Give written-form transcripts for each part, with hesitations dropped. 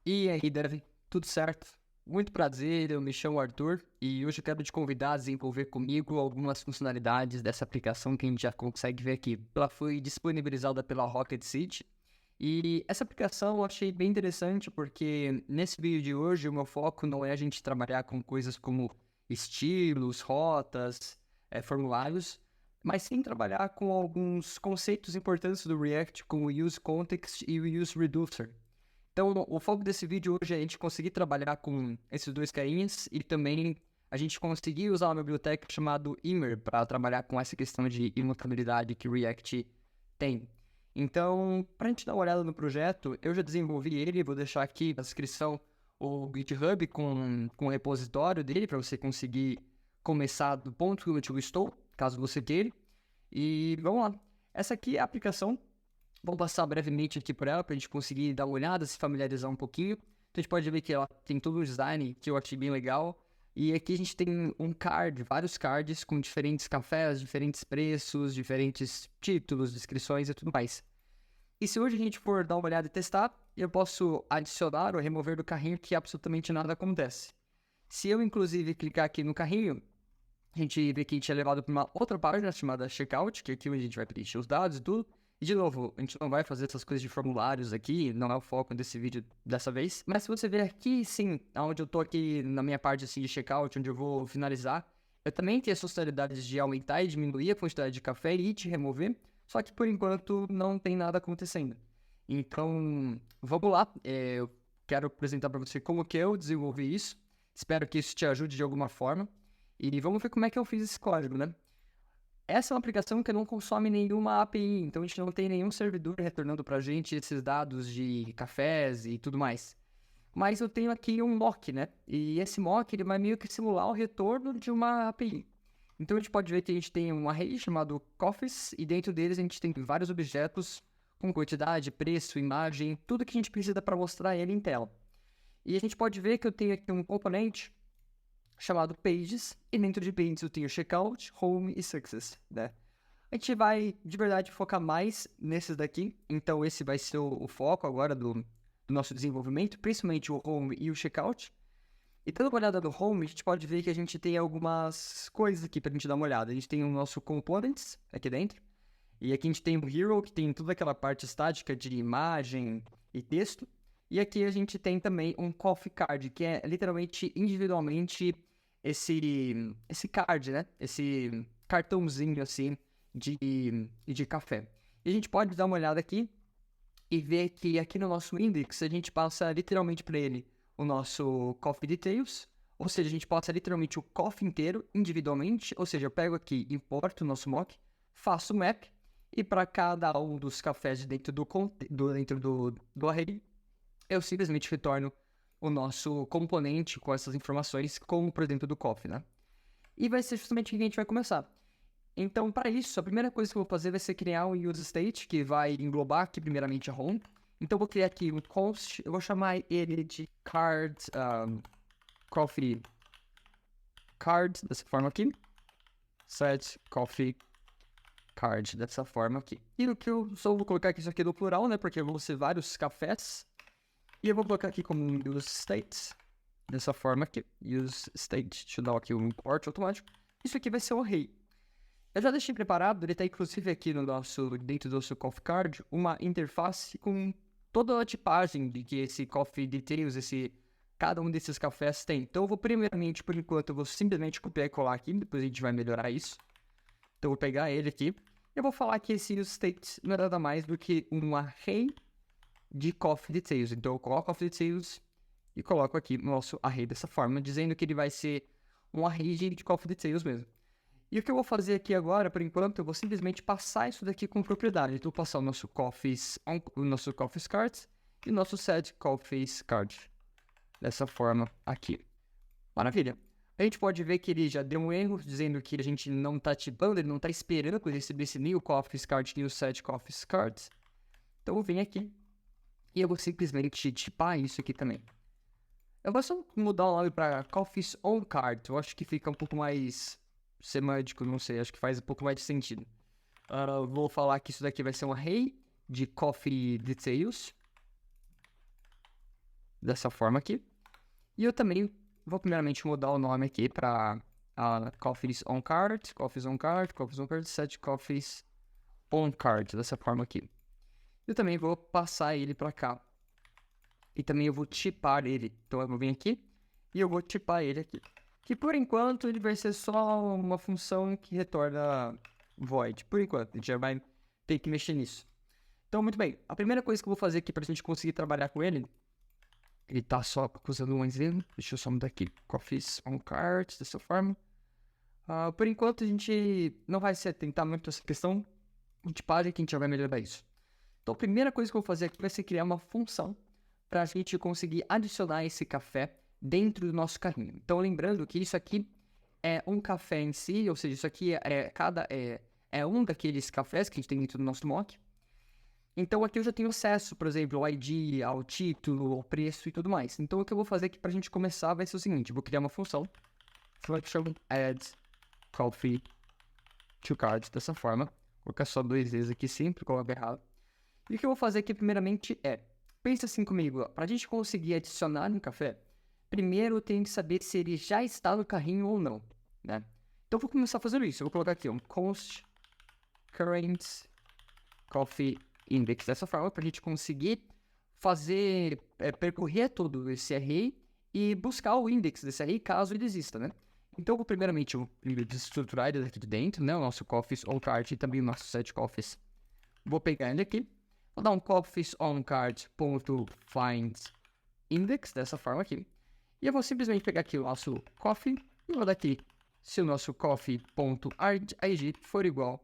E aí, Dev, tudo certo? Muito prazer, eu me chamo Arthur e hoje eu quero te convidar a desenvolver comigo algumas funcionalidades dessa aplicação que a gente já consegue ver aqui. Ela foi disponibilizada pela Rocket City e essa aplicação eu achei bem interessante porque nesse vídeo de hoje o meu foco não é a gente trabalhar com coisas como estilos, rotas, formulários, mas sim trabalhar com alguns conceitos importantes do React como o Use Context e o Use Reducer. Então, o foco desse vídeo hoje é a gente conseguir trabalhar com esses dois carinhas e também a gente conseguir usar uma biblioteca chamada Immer para trabalhar com essa questão de imutabilidade que o React tem. Então, para a gente dar uma olhada no projeto, eu já desenvolvi ele, vou deixar aqui na descrição o GitHub com o repositório dele para você conseguir começar do ponto que eu estou, caso você queira. E vamos lá. Essa aqui é a aplicação. Vou passar brevemente aqui por ela para a gente conseguir dar uma olhada, se familiarizar um pouquinho. Então a gente pode ver que ela tem todo um design que eu achei bem legal. E aqui a gente tem um card, vários cards com diferentes cafés, diferentes preços, diferentes títulos, descrições e tudo mais. E se hoje a gente for dar uma olhada e testar, eu posso adicionar ou remover do carrinho que absolutamente nada acontece. Se eu, inclusive, clicar aqui no carrinho, a gente vê que a gente é levado para uma outra página chamada Checkout, que é aqui onde a gente vai preencher os dados e tudo. E, de novo, a gente não vai fazer essas coisas de formulários aqui, não é o foco desse vídeo dessa vez. Mas se você ver aqui, sim, onde eu tô aqui na minha parte assim, de Checkout, onde eu vou finalizar, eu também tenho as funcionalidades de aumentar e diminuir a quantidade de café e te remover, só que por enquanto não tem nada acontecendo. Então, vamos lá, eu quero apresentar para você como que eu desenvolvi isso. Espero que isso te ajude de alguma forma. E vamos ver como é que eu fiz esse código, né? Essa é uma aplicação que não consome nenhuma API, então a gente não tem nenhum servidor retornando pra gente esses dados de cafés e tudo mais. Mas eu tenho aqui um mock, né? E esse mock ele vai meio que simular o retorno de uma API. Então a gente pode ver que a gente tem um array chamado coffees e dentro deles a gente tem vários objetos com quantidade, preço, imagem, tudo que a gente precisa para mostrar ele em tela. E a gente pode ver que eu tenho aqui um componente chamado Pages, e dentro de Pages eu tenho Checkout, Home e Success, né? A gente vai, de verdade, focar mais nesses daqui, então esse vai ser o foco agora do nosso desenvolvimento, principalmente o Home e o Checkout. E dando uma olhada no Home, a gente pode ver que a gente tem algumas coisas aqui pra gente dar uma olhada. A gente tem o nosso Components aqui dentro, e aqui a gente tem o Hero, que tem toda aquela parte estática de imagem e texto. E aqui a gente tem também um Coffee Card, que é literalmente individualmente esse card, né? Esse cartãozinho assim de café. E a gente pode dar uma olhada aqui e ver que aqui no nosso index a gente passa literalmente para ele o nosso Coffee Details, ou seja, a gente passa literalmente o coffee inteiro individualmente, ou seja, eu pego aqui, importo o nosso mock, faço o map e para cada um dos cafés dentro do array, eu simplesmente retorno o nosso componente com essas informações, como por dentro do coffee, né? E vai ser justamente o que a gente vai começar. Então, para isso, a primeira coisa que eu vou fazer vai ser criar um use state, que vai englobar aqui primeiramente a home. Então, eu vou criar aqui um const, eu vou chamar ele de card, coffee card, dessa forma aqui. Set coffee card, dessa forma aqui. E o que eu só vou colocar aqui isso aqui no plural, né? Porque vão ser vários cafés. E eu vou colocar aqui como um use state, dessa forma aqui. Use state, deixa eu dar aqui um import automático. Isso aqui vai ser o array. Eu já deixei preparado, ele está inclusive aqui no dentro do nosso Coffee Card, uma interface com toda a tipagem de que esse Coffee Details, cada um desses cafés tem. Então eu vou primeiramente, por enquanto, eu vou simplesmente copiar e colar aqui, depois a gente vai melhorar isso. Então eu vou pegar ele aqui, e eu vou falar que esse useState não é nada mais do que um array de Coffee Details. Então eu coloco Coffee Details e coloco aqui no nosso array dessa forma, dizendo que ele vai ser um array de Coffee Details mesmo. E o que eu vou fazer aqui agora, por enquanto, eu vou simplesmente passar isso daqui com propriedade. Então, eu vou passar o nosso Coffees Card e o nosso Set Coffees Card. Dessa forma aqui. Maravilha. A gente pode ver que ele já deu um erro, dizendo que a gente não está tipando, ele não está esperando receber esse new Coffees Card e o Set Coffees Card. Então, eu venho aqui e eu vou simplesmente tipar isso aqui também. Eu vou só mudar o nome para Coffees On Card. Eu acho que fica um pouco mais semântico, não sei, acho que faz um pouco mais de sentido. Vou falar que isso daqui vai ser um array de coffee details. dessa forma aqui. E eu também vou primeiramente mudar o nome aqui para coffees on cart, set coffees on cart, dessa forma aqui. Eu também vou passar ele para cá. E também eu vou tipar ele. Então eu vou vir aqui e eu vou tipar ele aqui. Que por enquanto ele vai ser só uma função que retorna void. Por enquanto, a gente já vai ter que mexer nisso. Então, muito bem. A primeira coisa que eu vou fazer aqui pra gente conseguir trabalhar com ele, ele tá só usando um exemplo. Deixa eu só mudar aqui. Coffees on cart, dessa forma. Por enquanto, a gente não vai se atentar muito a essa questão de tipagem, que a gente já vai melhorar isso. Então, a primeira coisa que eu vou fazer aqui vai ser criar uma função para a gente conseguir adicionar esse café dentro do nosso carrinho. Então, lembrando que isso aqui é um café em si, ou seja, isso aqui é um daqueles cafés que a gente tem dentro do nosso mock. Então, aqui eu já tenho acesso, por exemplo, ao ID, ao título, ao preço e tudo mais. Então, o que eu vou fazer aqui para a gente começar vai ser o seguinte, eu vou criar uma função, function add coffee to cart, dessa forma. Vou colocar só 2 vezes aqui sempre, coloco errado. E o que eu vou fazer aqui primeiramente pensa assim comigo, para a gente conseguir adicionar um café, primeiro eu tenho que saber se ele já está no carrinho ou não, né? Então eu vou começar fazendo isso, eu vou colocar aqui um const current coffee index, dessa forma, para a gente conseguir fazer, percorrer todo esse array e buscar o index desse array caso ele exista, né? Então eu vou primeiramente estruturar ele daqui de dentro, né? O nosso coffees on cart e também o nosso set coffees. Vou pegar ele aqui. Vou dar um coffees on cart.find index, dessa forma aqui. E eu vou simplesmente pegar aqui o nosso coffee e vou dar aqui se o nosso coffee.id for igual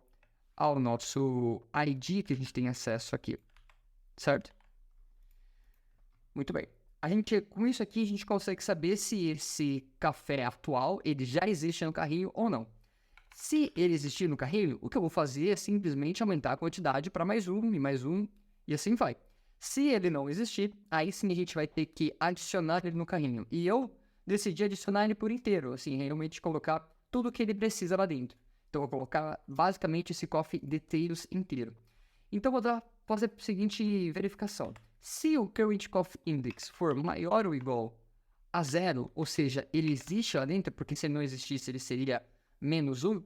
ao nosso ID que a gente tem acesso aqui, certo? Muito bem. Com isso aqui, a gente consegue saber se esse café atual, ele já existe no carrinho ou não. Se ele existir no carrinho, o que eu vou fazer é simplesmente aumentar a quantidade para mais um, e assim vai. Se ele não existir, aí sim a gente vai ter que adicionar ele no carrinho. E eu decidi adicionar ele por inteiro, assim, realmente colocar tudo o que ele precisa lá dentro. Então eu vou colocar basicamente esse coffee details inteiro. Então eu vou fazer a seguinte verificação. Se o current coffee index for maior ou igual a 0, ou seja, ele existe lá dentro, porque se ele não existisse ele seria menos 1,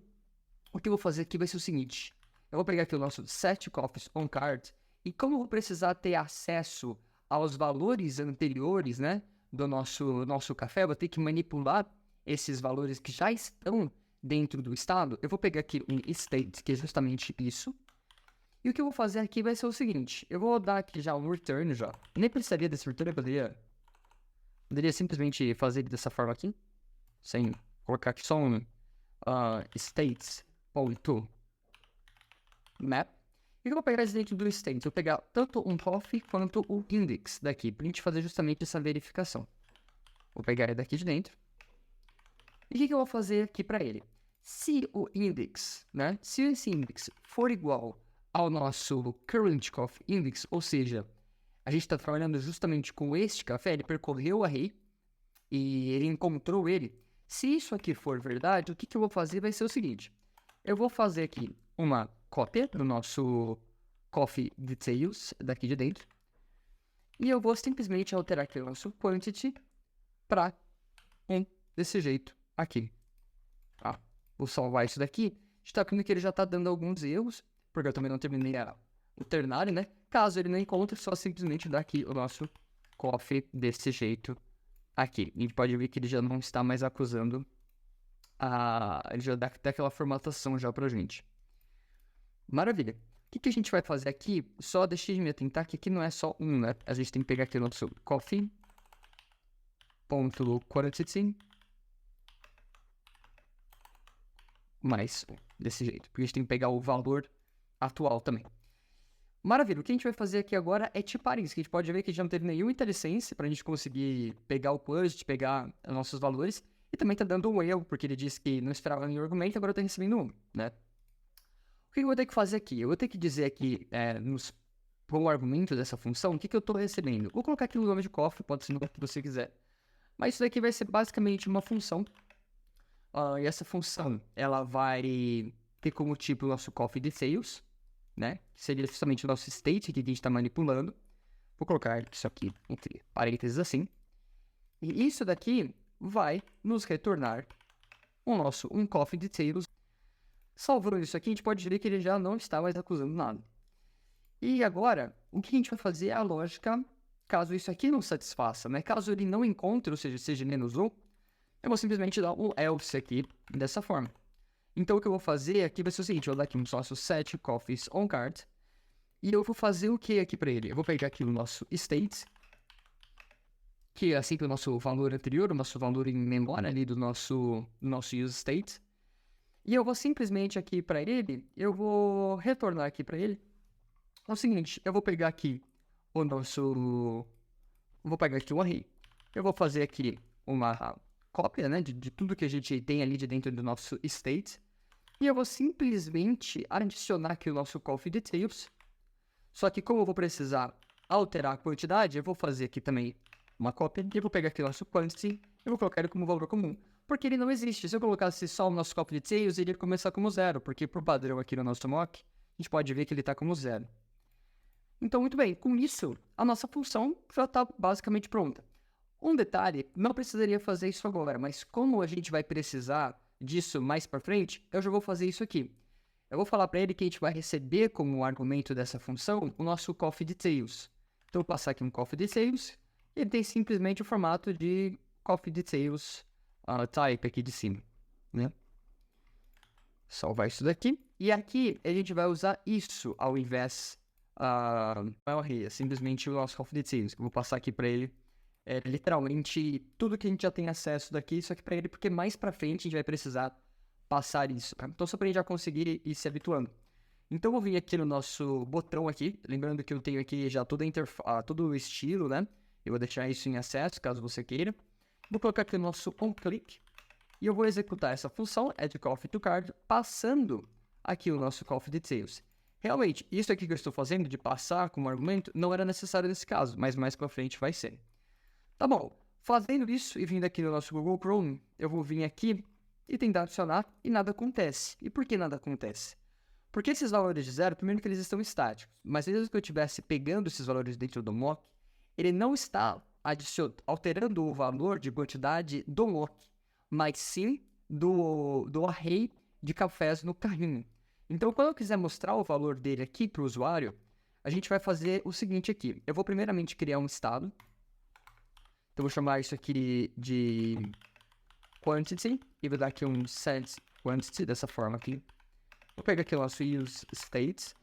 o que eu vou fazer aqui vai ser o seguinte. Eu vou pegar aqui o nosso set coffees on cart, e como eu vou precisar ter acesso aos valores anteriores, né, do nosso café, eu vou ter que manipular esses valores que já estão dentro do estado. Eu vou pegar aqui um state, que é justamente isso. E o que eu vou fazer aqui vai ser o seguinte. Eu vou dar aqui já um return já. Eu nem precisaria desse return, eu poderia simplesmente fazer ele dessa forma aqui. Sem colocar aqui só um states.map. E eu vou pegar dentro do states. Eu vou pegar tanto um coffee quanto o index daqui, pra gente fazer justamente essa verificação. Vou pegar ele daqui de dentro. E o que eu vou fazer aqui para ele? Se o index, né? Se esse index for igual ao nosso current coffee index, ou seja, a gente está trabalhando justamente com este café, ele percorreu o array e ele encontrou ele. Se isso aqui for verdade, o que eu vou fazer vai ser o seguinte. Eu vou fazer aqui uma cópia do nosso coffee details daqui de dentro. E eu vou simplesmente alterar aqui o nosso quantity para desse jeito aqui. Tá? Vou salvar isso daqui. A gente tá vendo que ele já tá dando alguns erros, porque eu também não terminei o ternário, né? Caso ele não encontre, só simplesmente dar aqui o nosso coffee desse jeito aqui. A gente pode ver que ele já não está mais acusando ele já dá aquela formatação já pra gente. Maravilha. O que a gente vai fazer aqui? Só deixa eu me atentar que aqui não é só um, né? A gente tem que pegar aqui o nosso coffee.quantity mais desse jeito. Porque a gente tem que pegar o valor atual também. Maravilha, o que a gente vai fazer aqui agora é tipar isso, que a gente pode ver que já não teve nenhuma IntelliSense para a gente conseguir pegar o quantity, pegar os nossos valores, e também está dando um erro, porque ele disse que não esperava nenhum argumento, agora está recebendo um, né? O que eu vou ter que fazer aqui? Eu vou ter que dizer aqui, com o argumento dessa função, o que eu estou recebendo. Vou colocar aqui o nome de coffee, pode ser o que você quiser. Mas isso daqui vai ser basicamente uma função. E essa função, ela vai ter como tipo o nosso coffee details, né? Que seria justamente o nosso state que a gente está manipulando. Vou colocar isso aqui entre parênteses assim. E isso daqui vai nos retornar um coffee details. Salvando isso aqui, a gente pode ver que ele já não está mais acusando nada. E agora, o que a gente vai fazer é a lógica, caso isso aqui não satisfaça, né? Caso ele não encontre, ou seja, seja menos 1, eu vou simplesmente dar um else aqui, dessa forma. Então, o que eu vou fazer aqui vai ser o seguinte, eu vou dar aqui um sócio set coffees on cart, e eu vou fazer o que aqui para ele? Eu vou pegar aqui o nosso state, que é sempre o nosso valor anterior, o nosso valor em memória ali do nosso use state, e eu vou simplesmente aqui para ele, eu vou retornar aqui para ele, é o seguinte, eu vou pegar aqui o nosso... Vou pegar aqui um array. Eu vou fazer aqui uma cópia, né, de tudo que a gente tem ali de dentro do nosso state. E eu vou simplesmente adicionar aqui o nosso coffee details. Só que como eu vou precisar alterar a quantidade, eu vou fazer aqui também uma cópia. E eu vou pegar aqui o nosso quantity e vou colocar ele como valor comum. Porque ele não existe. Se eu colocasse só o nosso coffee details, ele ia começar como 0. Porque por padrão aqui no nosso mock, a gente pode ver que ele está como 0. Então, muito bem, com isso, a nossa função já está basicamente pronta. Um detalhe, não precisaria fazer isso agora, mas como a gente vai precisar disso mais para frente, eu já vou fazer isso aqui. Eu vou falar para ele que a gente vai receber como argumento dessa função o nosso coffee details. Então, eu vou passar aqui um coffee details, e ele tem simplesmente o formato de coffee details type aqui de cima, né? Salvar isso daqui. E aqui a gente vai usar isso ao invés não é um array, é simplesmente o nosso coffee details, que eu vou passar aqui para ele. É literalmente tudo que a gente já tem acesso daqui, só que para ele, porque mais para frente a gente vai precisar passar isso, tá? Então só para a gente já conseguir ir se habituando. Então eu vou vir aqui no nosso botão aqui, lembrando que eu tenho aqui já todo o estilo, né? Eu vou deixar isso em acesso, caso você queira. Vou colocar aqui o nosso onClick e eu vou executar essa função addCoffeeToCard, passando aqui o nosso coffee details. Realmente, isso aqui que eu estou fazendo, de passar como argumento, não era necessário nesse caso, mas mais para frente vai ser. Tá bom, fazendo isso e vindo aqui no nosso Google Chrome, eu vou vir aqui e tentar adicionar e nada acontece. E por que nada acontece? Porque esses valores de 0, primeiro que eles estão estáticos, mas mesmo que eu estivesse pegando esses valores dentro do mock, ele não está alterando o valor de quantidade do mock, mas sim do array de cafés no carrinho. Então, quando eu quiser mostrar o valor dele aqui para o usuário, a gente vai fazer o seguinte aqui. Eu vou primeiramente criar um estado. Então, eu vou chamar isso aqui de quantity. E vou dar aqui um set quantity dessa forma aqui. Vou pegar aqui o nosso use state.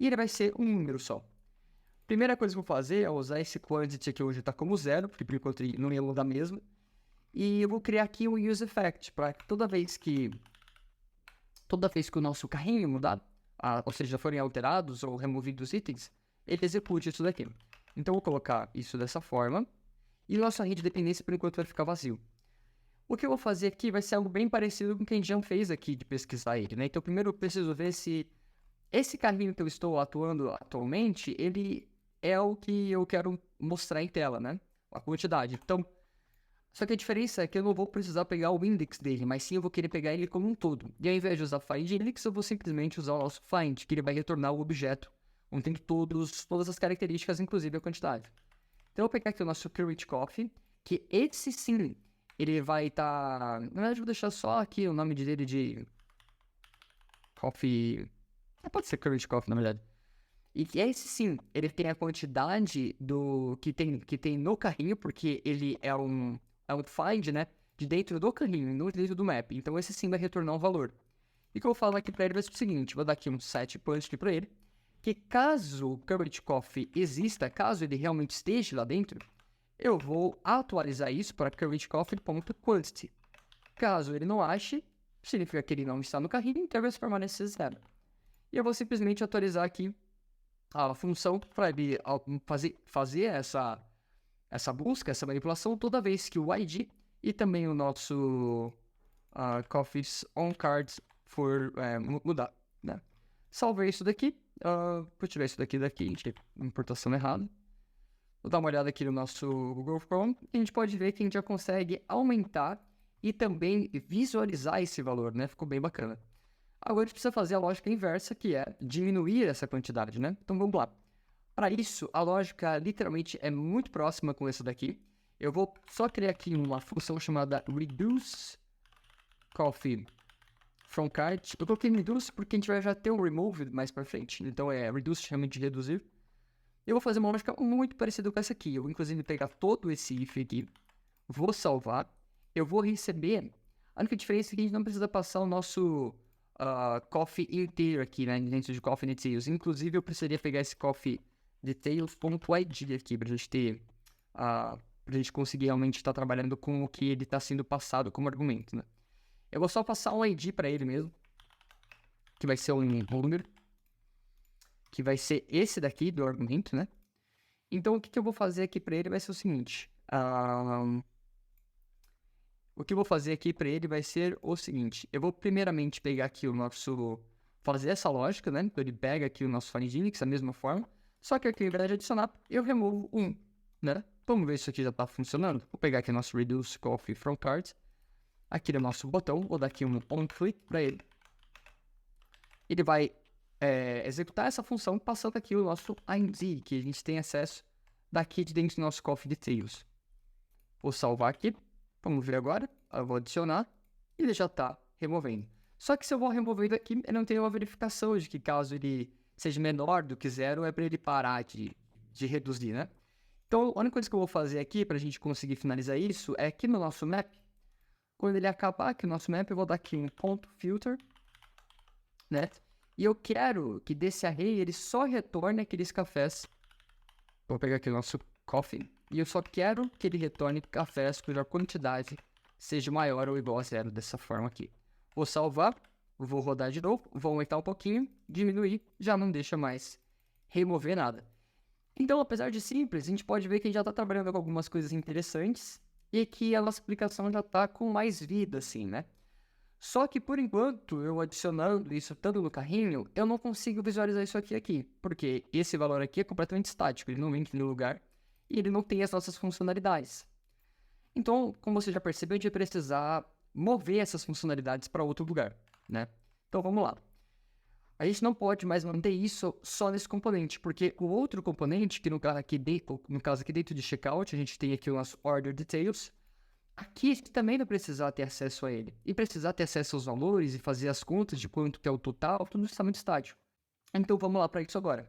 E ele vai ser um número só. Primeira coisa que eu vou fazer é usar esse quantity que hoje está como 0, porque por enquanto ele não ia mudar mesmo. E eu vou criar aqui um use effect, para toda vez que o nosso carrinho mudar, ou seja, forem alterados ou removidos itens, ele execute isso daqui. Então, eu vou colocar isso dessa forma, e nossa rede de dependência, por enquanto, vai ficar vazio. O que eu vou fazer aqui vai ser algo bem parecido com o que a gente já fez aqui de pesquisar ele, né? Então, primeiro eu preciso ver se esse carrinho que eu estou atuando atualmente, ele é o que eu quero mostrar em tela, né? A quantidade. Então, só que a diferença é que eu não vou precisar pegar o index dele, mas sim eu vou querer pegar ele como um todo. E ao invés de usar find index, eu vou simplesmente usar o nosso find, que ele vai retornar o objeto, onde tem todas as características, inclusive a quantidade. Então eu vou pegar aqui o nosso current coffee, que esse sim, ele vai estar... Na verdade, eu vou deixar só aqui o nome dele de coffee... Pode ser current coffee, na verdade. E esse sim, ele tem a quantidade que tem no carrinho, porque ele é um find, né, de dentro do carrinho, não dentro do map. Então esse sim vai retornar um valor. E o que eu vou falar aqui para ele vai ser o seguinte, vou dar aqui um set punch aqui para ele, que caso o current coffee exista, caso ele realmente esteja lá dentro, eu vou atualizar isso para currentCoffee.quantity. Caso ele não ache, significa que ele não está no carrinho, então vai permanecer 0. E eu vou simplesmente atualizar aqui a função para ele fazer essa busca, essa manipulação, toda vez que o ID e também o nosso coffees on cards for mudar, né? Salvei isso daqui, vou tirar isso daqui, importação errada. Vou dar uma olhada aqui no nosso Google Chrome e a gente pode ver que a gente já consegue aumentar e também visualizar esse valor, né? Ficou bem bacana. Agora a gente precisa fazer a lógica inversa, que é diminuir essa quantidade, né? Então vamos lá. Para isso, a lógica literalmente é muito próxima com essa daqui. Eu vou só criar aqui uma função chamada reduce coffee from cart. Eu coloquei reduce porque a gente vai já ter um remove mais para frente. Então é reduce realmente de reduzir. Eu vou fazer uma lógica muito parecida com essa aqui. Eu vou inclusive pegar todo esse if aqui, vou salvar, eu vou receber. A única diferença é que a gente não precisa passar o nosso coffee inteiro aqui, né, dentro de coffee details. Inclusive eu precisaria pegar esse coffee details.id aqui pra gente ter, pra gente conseguir realmente estar trabalhando com o que ele está sendo passado como argumento, né. Eu vou só passar um ID para ele mesmo, que vai ser um número, que vai ser esse daqui do argumento, né. Então o que eu vou fazer aqui para ele vai ser o seguinte, o que eu vou fazer aqui para ele vai ser o seguinte, eu vou primeiramente pegar aqui o nosso, fazer essa lógica, né, então ele pega aqui o nosso find_index da mesma forma, só que aqui ao invés de adicionar, eu removo 1, né, vamos ver se isso aqui já está funcionando. Vou pegar aqui o nosso reduce coffee from cart, aqui no nosso botão, vou dar aqui um on-click para ele, ele vai executar essa função passando aqui o nosso ID, que a gente tem acesso daqui de dentro do nosso coffee details. Vou salvar aqui, vamos ver agora, eu vou adicionar, e ele já está removendo. Só que se eu vou remover aqui, eu não tenho uma verificação de que caso ele seja menor do que 0, é para ele parar de reduzir, né? Então, a única coisa que eu vou fazer aqui, para a gente conseguir finalizar isso, é aqui no nosso map, quando ele acabar aqui no nosso map, eu vou dar aqui um ponto filter, né? E eu quero que desse array ele só retorne aqueles cafés. Vou pegar aqui o nosso coffee. E eu só quero que ele retorne cafés cuja quantidade seja maior ou igual a 0, dessa forma aqui. Vou salvar, vou rodar de novo, vou aumentar um pouquinho, diminuir, já não deixa mais remover nada. Então, apesar de simples, a gente pode ver que a gente já está trabalhando com algumas coisas interessantes e que a nossa aplicação já está com mais vida, assim, né? Só que, por enquanto, eu adicionando isso tanto no carrinho, eu não consigo visualizar isso aqui, porque esse valor aqui é completamente estático, ele não vem aqui no lugar e ele não tem as nossas funcionalidades. Então, como você já percebeu, a gente vai precisar mover essas funcionalidades para outro lugar, né? Então, vamos lá. A gente não pode mais manter isso só nesse componente, porque o outro componente, que no caso aqui dentro de checkout, a gente tem aqui o nosso order details. Aqui a gente também vai precisar ter acesso a ele. E precisar ter acesso aos valores e fazer as contas de quanto que é o total, tudo isso está muito estático. Então vamos lá para isso agora.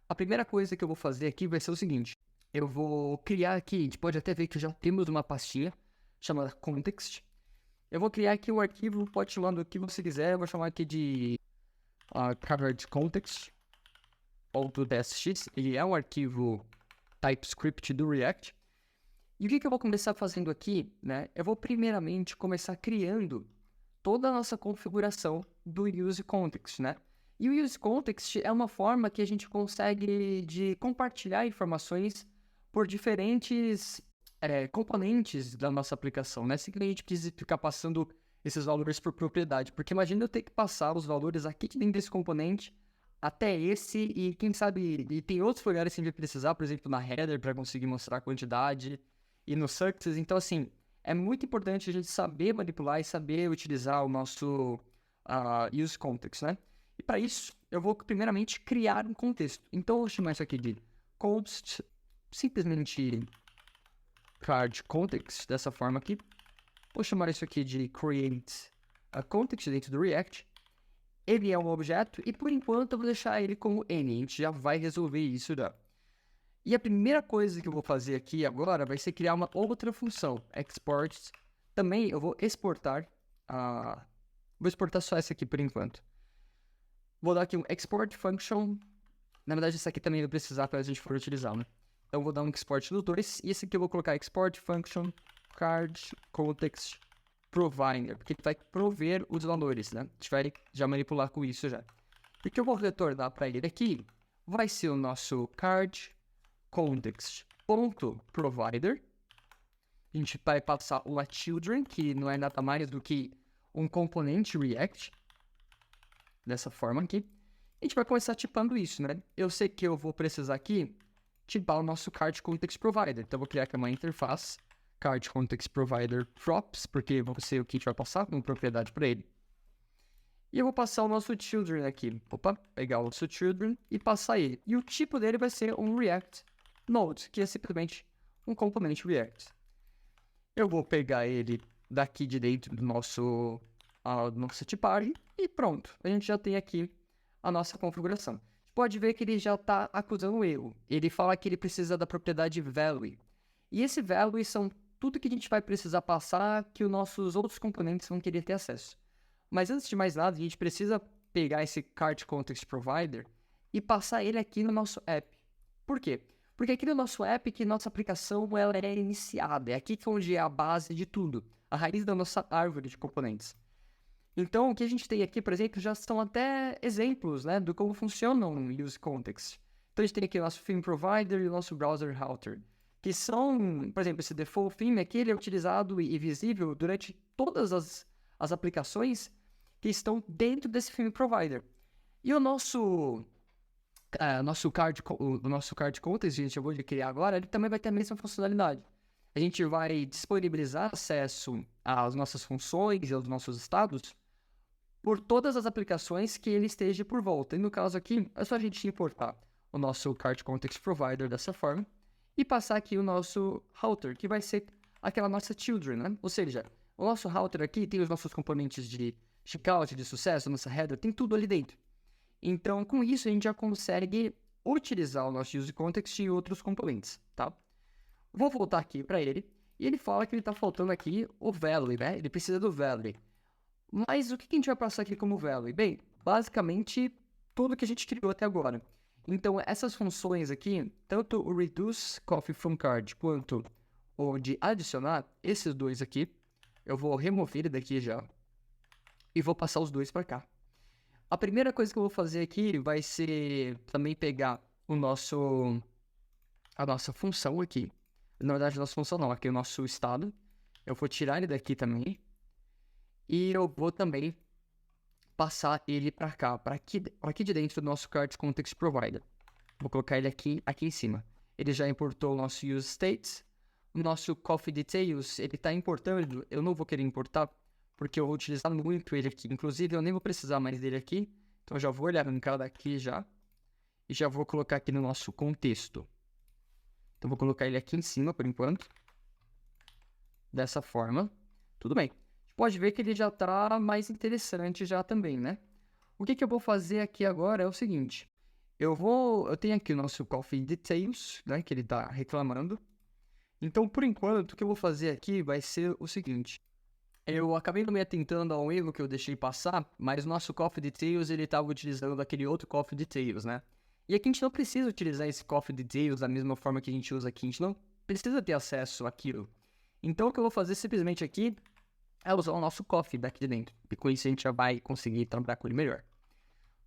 A primeira coisa que eu vou fazer aqui vai ser o seguinte. Eu vou criar aqui, a gente pode até ver que já temos uma pastinha chamada context. Eu vou criar aqui um arquivo, pode chamar do que você quiser, eu vou chamar aqui de covered context ou do .tsx. Ele é um arquivo TypeScript do React. E o que eu vou começar fazendo aqui, né? Eu vou primeiramente começar criando toda a nossa configuração do useContext, né? E o useContext é uma forma que a gente consegue de compartilhar informações por diferentes componentes da nossa aplicação, né? Sem que a gente precise ficar passando esses valores por propriedade. Porque imagina eu ter que passar os valores aqui dentro desse componente até esse e quem sabe... E tem outros lugares que a gente vai precisar, por exemplo, na header para conseguir mostrar a quantidade... E no Success, então assim, é muito importante a gente saber manipular e saber utilizar o nosso useContext, né? E para isso, eu vou primeiramente criar um contexto. Então eu vou chamar isso aqui de const, simplesmente card context, dessa forma aqui. Vou chamar isso aqui de create a context dentro do React. Ele é um objeto e por enquanto eu vou deixar ele como n. A gente já vai resolver isso já. E a primeira coisa que eu vou fazer aqui agora vai ser criar uma outra função, export. Também eu vou exportar, vou exportar só essa aqui por enquanto. Vou dar aqui um export function. Na verdade, essa aqui também vai precisar para a gente for utilizar, né? Então, vou dar um export dos dois. E esse aqui eu vou colocar export function card context provider, porque ele vai prover os valores, né? A gente vai já manipular com isso já. E o que eu vou retornar para ele aqui vai ser o nosso card context.provider. A gente vai passar o children, que não é nada mais do que um componente React. Dessa forma aqui. A gente vai começar tipando isso, né? Eu sei que eu vou precisar aqui tipar o nosso card context provider. Então, eu vou criar aqui uma interface card context provider props, porque vou ser o que a gente vai passar como propriedade para ele. E eu vou passar o nosso children aqui. Opa, pegar o nosso children e passar ele. E o tipo dele vai ser um React Node, que é simplesmente um componente React. Eu vou pegar ele daqui de dentro do nosso nossa tipagem e pronto. A gente já tem aqui a nossa configuração. Pode ver que ele já está acusando um erro. Ele fala que ele precisa da propriedade value. E esse value são tudo que a gente vai precisar passar que os nossos outros componentes vão querer ter acesso. Mas antes de mais nada, a gente precisa pegar esse Card Context Provider e passar ele aqui no nosso app. Por quê? Porque aqui no nosso app, que nossa aplicação ela é iniciada. É aqui que onde é a base de tudo. A raiz da nossa árvore de componentes. Então, o que a gente tem aqui, por exemplo, já são até exemplos, né, do como funcionam o Use Context. Então, a gente tem aqui o nosso Theme Provider e o nosso Browser Router, que são, por exemplo, esse Default Theme aqui, ele é utilizado e visível durante todas as aplicações que estão dentro desse Theme Provider. E o nosso Card Context, gente, eu vou criar agora, ele também vai ter a mesma funcionalidade. A gente vai disponibilizar acesso às nossas funções e aos nossos estados por todas as aplicações que ele esteja por volta. E no caso aqui, é só a gente importar o nosso Card Context Provider dessa forma e passar aqui o nosso router, que vai ser aquela nossa children, né? Ou seja, o nosso router aqui tem os nossos componentes de checkout, de sucesso, nossa header, tem tudo ali dentro. Então, com isso, a gente já consegue utilizar o nosso Use Context e outros componentes, tá? Vou voltar aqui para ele, e ele fala que ele está faltando aqui o value, né? Ele precisa do value. Mas o que a gente vai passar aqui como value? Bem, basicamente, tudo que a gente criou até agora. Então, essas funções aqui, tanto o Reduce Coffee from Card, quanto o de adicionar, esses dois aqui, eu vou remover ele daqui já, e vou passar os dois para cá. A primeira coisa que eu vou fazer aqui vai ser também pegar a nossa função aqui. Na verdade, a nossa função não, aqui é o nosso estado. Eu vou tirar ele daqui também. E eu vou também passar ele para cá, para aqui de dentro do nosso Card Context Provider. Vou colocar ele aqui em cima. Ele já importou o nosso Use States. O nosso Coffee Details, ele está importando. Eu não vou querer importar, porque eu vou utilizar muito ele aqui. Inclusive, eu nem vou precisar mais dele aqui. Então, eu já vou ele arrancar daqui já. E já vou colocar aqui no nosso contexto. Então, vou colocar ele aqui em cima, por enquanto. Dessa forma. Tudo bem. Pode ver que ele já está mais interessante já também, né? O que eu vou fazer aqui agora é o seguinte. Eu tenho aqui o nosso Coffee Details, né? Que ele está reclamando. Então, por enquanto, o que eu vou fazer aqui vai ser o seguinte. Eu acabei não me atentando a um erro que eu deixei passar, mas o nosso Coffee Details, ele estava utilizando aquele outro Coffee Details, né? E aqui a gente não precisa utilizar esse Coffee Details da mesma forma que a gente usa aqui. A gente não precisa ter acesso àquilo. Então, o que eu vou fazer simplesmente aqui é usar o nosso Coffee daqui de dentro. E com isso a gente já vai conseguir trabalhar com ele melhor.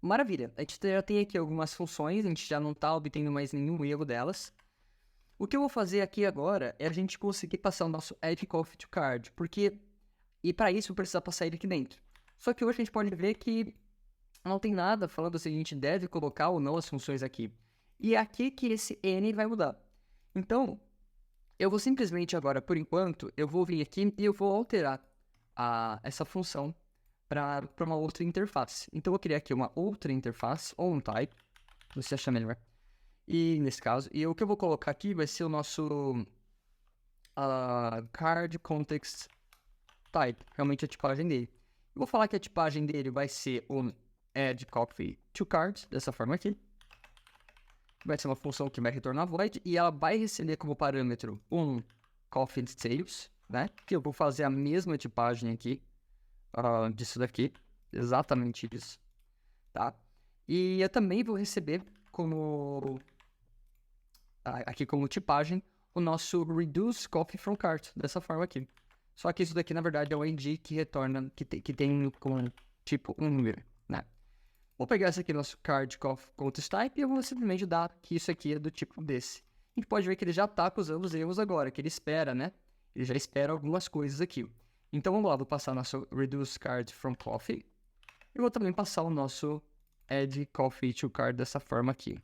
Maravilha. A gente já tem aqui algumas funções, a gente já não está obtendo mais nenhum erro delas. O que eu vou fazer aqui agora é a gente conseguir passar o nosso Add Coffee to Card, e para isso eu preciso passar ele aqui dentro. Só que hoje a gente pode ver que não tem nada falando se a gente deve colocar ou não as funções aqui. E é aqui que esse N vai mudar. Então, eu vou simplesmente agora, por enquanto, eu vou vir aqui e eu vou alterar essa função para uma outra interface. Então, eu vou criar aqui uma outra interface, ou um type, se você achar melhor. E nesse caso, o que eu vou colocar aqui vai ser o nosso Card Context Type, realmente a tipagem dele. Eu vou falar que a tipagem dele vai ser um Add Coffee to Card, dessa forma aqui. Vai ser uma função que vai retornar void e ela vai receber como parâmetro um Coffee Details, né? Que eu vou fazer a mesma tipagem aqui disso daqui, exatamente isso, tá? E eu também vou receber aqui como tipagem o nosso Reduce Coffee from Cart, dessa forma aqui. Só que isso daqui, na verdade, é o NG que retorna, que tem como tipo um número, né? Vou pegar esse aqui, nosso Card Context Type, e eu vou simplesmente dar que isso aqui é do tipo desse. A gente pode ver que ele já está acusando os erros agora, que ele espera, né? Ele já espera algumas coisas aqui. Então, vamos lá, vou passar o nosso Reduce Card from Coffee. E vou também passar o nosso Add Coffee to Card dessa forma aqui.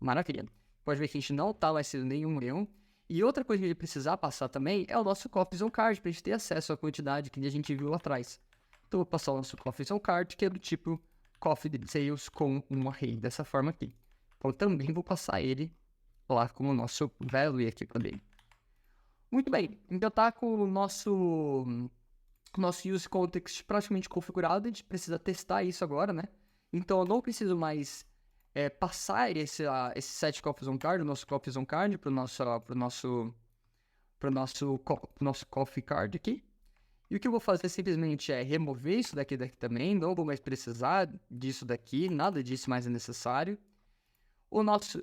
Maravilha. Pode ver que a gente não está mais sendo nenhum erro. E outra coisa que a gente precisar passar também é o nosso Coffees on Card, para a gente ter acesso à quantidade que a gente viu lá atrás. Então, eu vou passar o nosso coffees on card, que é do tipo coffee details com um array, dessa forma aqui. Então, eu também vou passar ele lá como o nosso value aqui também. Muito bem, então tá com o nosso use context praticamente configurado, a gente precisa testar isso agora, né? Então, eu não preciso mais passar esse set coffees on card, o nosso coffees on card, para o nosso coffee card aqui. E o que eu vou fazer simplesmente é remover isso daqui também, não vou mais precisar disso daqui, nada disso mais é necessário.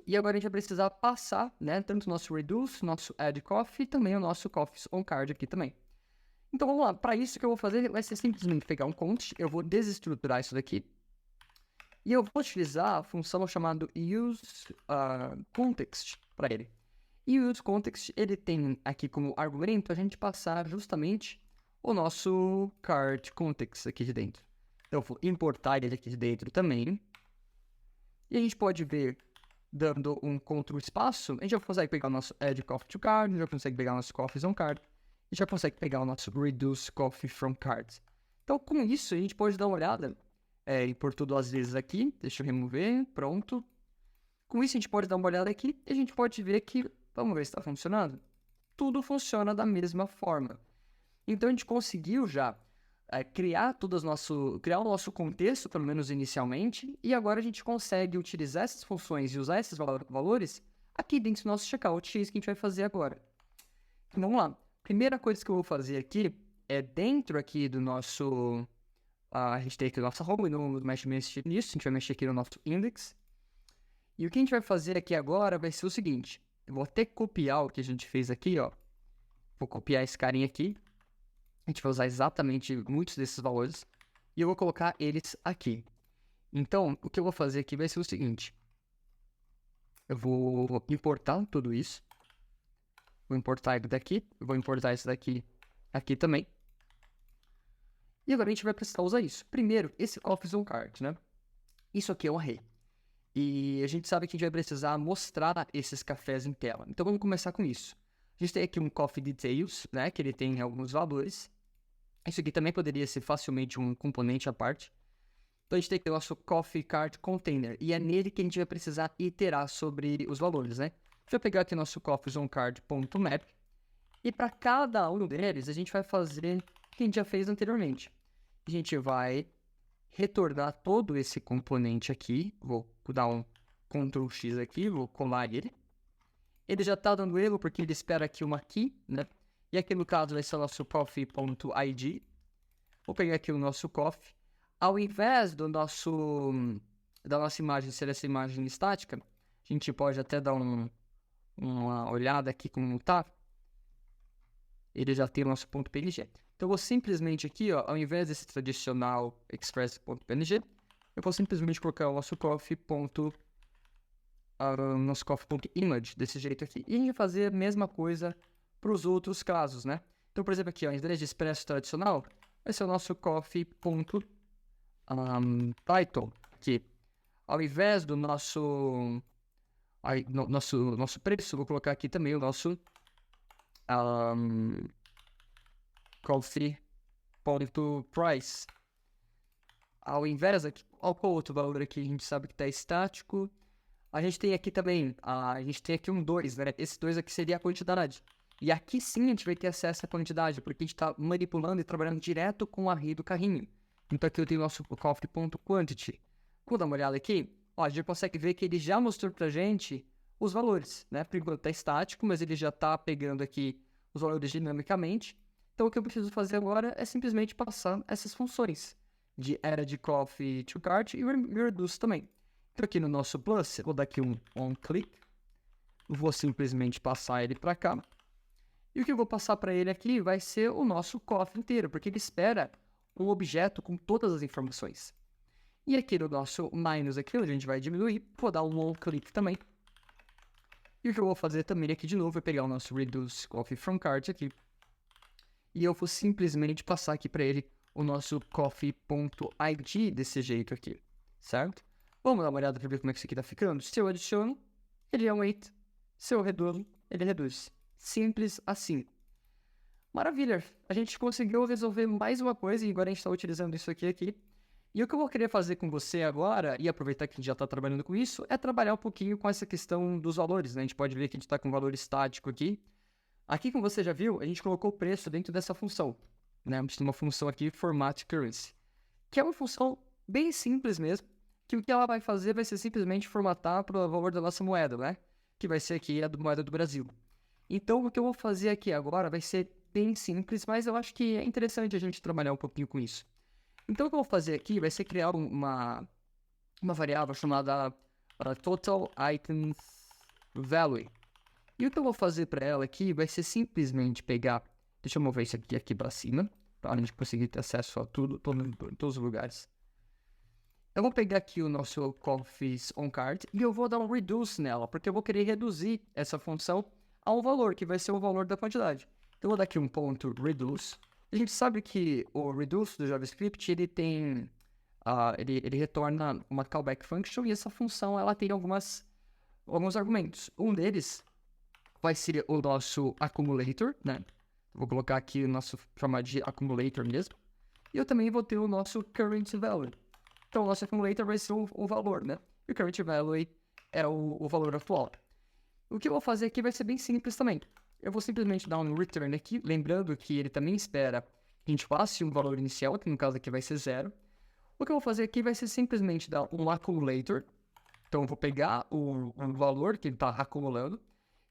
E agora a gente vai precisar passar, né, tanto o nosso reduce, nosso add coffee e também o nosso coffees on card aqui também. Então vamos lá, para isso que eu vou fazer vai ser simplesmente pegar um const, eu vou desestruturar isso daqui. E eu vou utilizar a função chamada useContext para ele. E o useContext, ele tem aqui como argumento a gente passar justamente o nosso card context aqui de dentro. Então eu vou importar ele aqui de dentro também. E a gente pode ver, dando um Ctrl espaço, a gente já consegue pegar o nosso add coffee to card, já consegue pegar o nosso coffees on card, e já consegue pegar o nosso reduce coffee from cards. Então com isso a gente pode dar uma olhada por tudo às vezes aqui, deixa eu remover, pronto. Com isso a gente pode dar uma olhada aqui e a gente pode ver que, vamos ver se está funcionando. Tudo funciona da mesma forma. Então a gente conseguiu já criar o nosso contexto, pelo menos inicialmente, e agora a gente consegue utilizar essas funções e usar esses valores aqui dentro do nosso checkout, que é isso que a gente vai fazer agora. Então vamos lá. Primeira coisa que eu vou fazer aqui é dentro aqui do nosso... a gente tem aqui o nosso home, não vamos mexer nisso, a gente vai mexer aqui no nosso index. E o que a gente vai fazer aqui agora vai ser o seguinte. Eu vou até copiar o que a gente fez aqui, ó. Vou copiar esse carinha aqui. A gente vai usar exatamente muitos desses valores. E eu vou colocar eles aqui. Então, o que eu vou fazer aqui vai ser o seguinte. Eu vou importar tudo isso. Vou importar ele daqui. Vou importar esse daqui aqui também. E agora a gente vai precisar usar isso. Primeiro, esse coffees on card, né? Isso aqui é um array. E a gente sabe que a gente vai precisar mostrar esses cafés em tela. Então vamos começar com isso. A gente tem aqui um coffee details, né? Que ele tem alguns valores. Isso aqui também poderia ser facilmente um componente à parte. Então a gente tem aqui o nosso coffee card container. E é nele que a gente vai precisar iterar sobre os valores, né? A gente vai pegar aqui nosso coffees on card.map. E para cada um deles a gente vai fazer o que a gente já fez anteriormente. A gente vai retornar todo esse componente aqui. Vou dar um Ctrl X aqui, vou colar ele. Ele já está dando erro porque ele espera aqui uma key, né? E aqui no caso vai ser o nosso coffee.id. Vou pegar aqui o nosso coffee. Ao invés da nossa imagem ser essa imagem estática, a gente pode até dar uma olhada aqui como está. Ele já tem o nosso .png. Então eu vou simplesmente aqui, ó, ao invés desse tradicional express.png, eu vou simplesmente colocar o nosso coffee.image desse jeito aqui. E a gente vai fazer a mesma coisa para os outros casos, né? Então, por exemplo, aqui, ó, ao invés de expresso tradicional, vai ser o nosso coffee.title, que ao invés do nosso preço, vou colocar aqui também o nosso coffee.price. Ao invés aqui, qual outro valor aqui? A gente sabe que está estático. A gente tem aqui também, a gente tem aqui um 2, né? Esse 2 aqui seria a quantidade. E aqui sim a gente vai ter acesso à quantidade, porque a gente está manipulando e trabalhando direto com o array do carrinho. Então aqui eu tenho o nosso coffee.quantity. Vou dar uma olhada aqui. Ó, a gente consegue ver que ele já mostrou pra gente os valores, né? Por enquanto está estático, mas ele já está pegando aqui os valores dinamicamente. Então o que eu preciso fazer agora é simplesmente passar essas funções de add coffee to cart e reduce também. Então aqui no nosso plus, eu vou dar aqui um onClick. Vou simplesmente passar ele para cá. E o que eu vou passar para ele aqui vai ser o nosso coffee inteiro, porque ele espera um objeto com todas as informações. E aqui no nosso minus aqui, a gente vai diminuir, vou dar um onClick também. E o que eu vou fazer também aqui de novo é pegar o nosso reduce coffee from cart aqui. E eu vou simplesmente passar aqui para ele o nosso coffee.id desse jeito aqui, certo? Vamos dar uma olhada para ver como é que isso aqui está ficando. Se eu adiciono, ele é um 8. Se eu reduzo, ele reduz. Simples assim. Maravilha, a gente conseguiu resolver mais uma coisa e agora a gente está utilizando isso aqui. E o que eu vou querer fazer com você agora, e aproveitar que a gente já está trabalhando com isso, é trabalhar um pouquinho com essa questão dos valores, né? A gente pode ver que a gente está com um valor estático aqui. Aqui, como você já viu, a gente colocou o preço dentro dessa função, né? A gente tem uma função aqui, format currency, que é uma função bem simples mesmo, que o que ela vai fazer vai ser simplesmente formatar para o valor da nossa moeda, né? Que vai ser aqui a moeda do Brasil. Então, o que eu vou fazer aqui agora vai ser bem simples, mas eu acho que é interessante a gente trabalhar um pouquinho com isso. Então, o que eu vou fazer aqui vai ser criar uma variável chamada Total Items Value. E o que eu vou fazer para ela aqui vai ser simplesmente pegar... Deixa eu mover isso aqui para cima, para a gente conseguir ter acesso a tudo, em todos os lugares. Eu vou pegar aqui o nosso Coffees on Card e eu vou dar um reduce nela, porque eu vou querer reduzir essa função a um valor, que vai ser o valor da quantidade. Então, eu vou dar aqui um ponto reduce. A gente sabe que o reduce do JavaScript, ele tem... ele retorna uma callback function e essa função, ela tem alguns argumentos. Um deles vai ser o nosso accumulator, né? Vou colocar aqui o nosso chamado de accumulator mesmo. E eu também vou ter o nosso current value. Então, o nosso accumulator vai ser o valor, né? E o current value é o valor atual. O que eu vou fazer aqui vai ser bem simples também. Eu vou simplesmente dar um return aqui, lembrando que ele também espera que a gente passe um valor inicial, que no caso aqui vai ser 0. O que eu vou fazer aqui vai ser simplesmente dar um accumulator. Então, eu vou pegar o valor que ele está acumulando.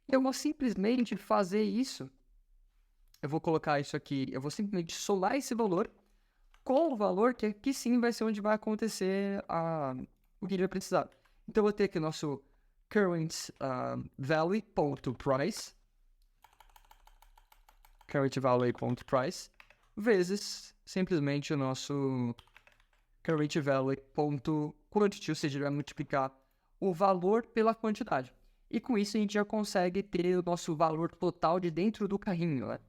Eu vou simplesmente fazer isso. Eu vou colocar isso aqui, eu vou simplesmente somar esse valor com o valor que aqui sim vai ser onde vai acontecer o que ele vai precisar. Então, eu vou ter aqui o nosso current value.price vezes simplesmente o nosso current value.quantity, ou seja, ele vai multiplicar o valor pela quantidade. E com isso a gente já consegue ter o nosso valor total de dentro do carrinho, né?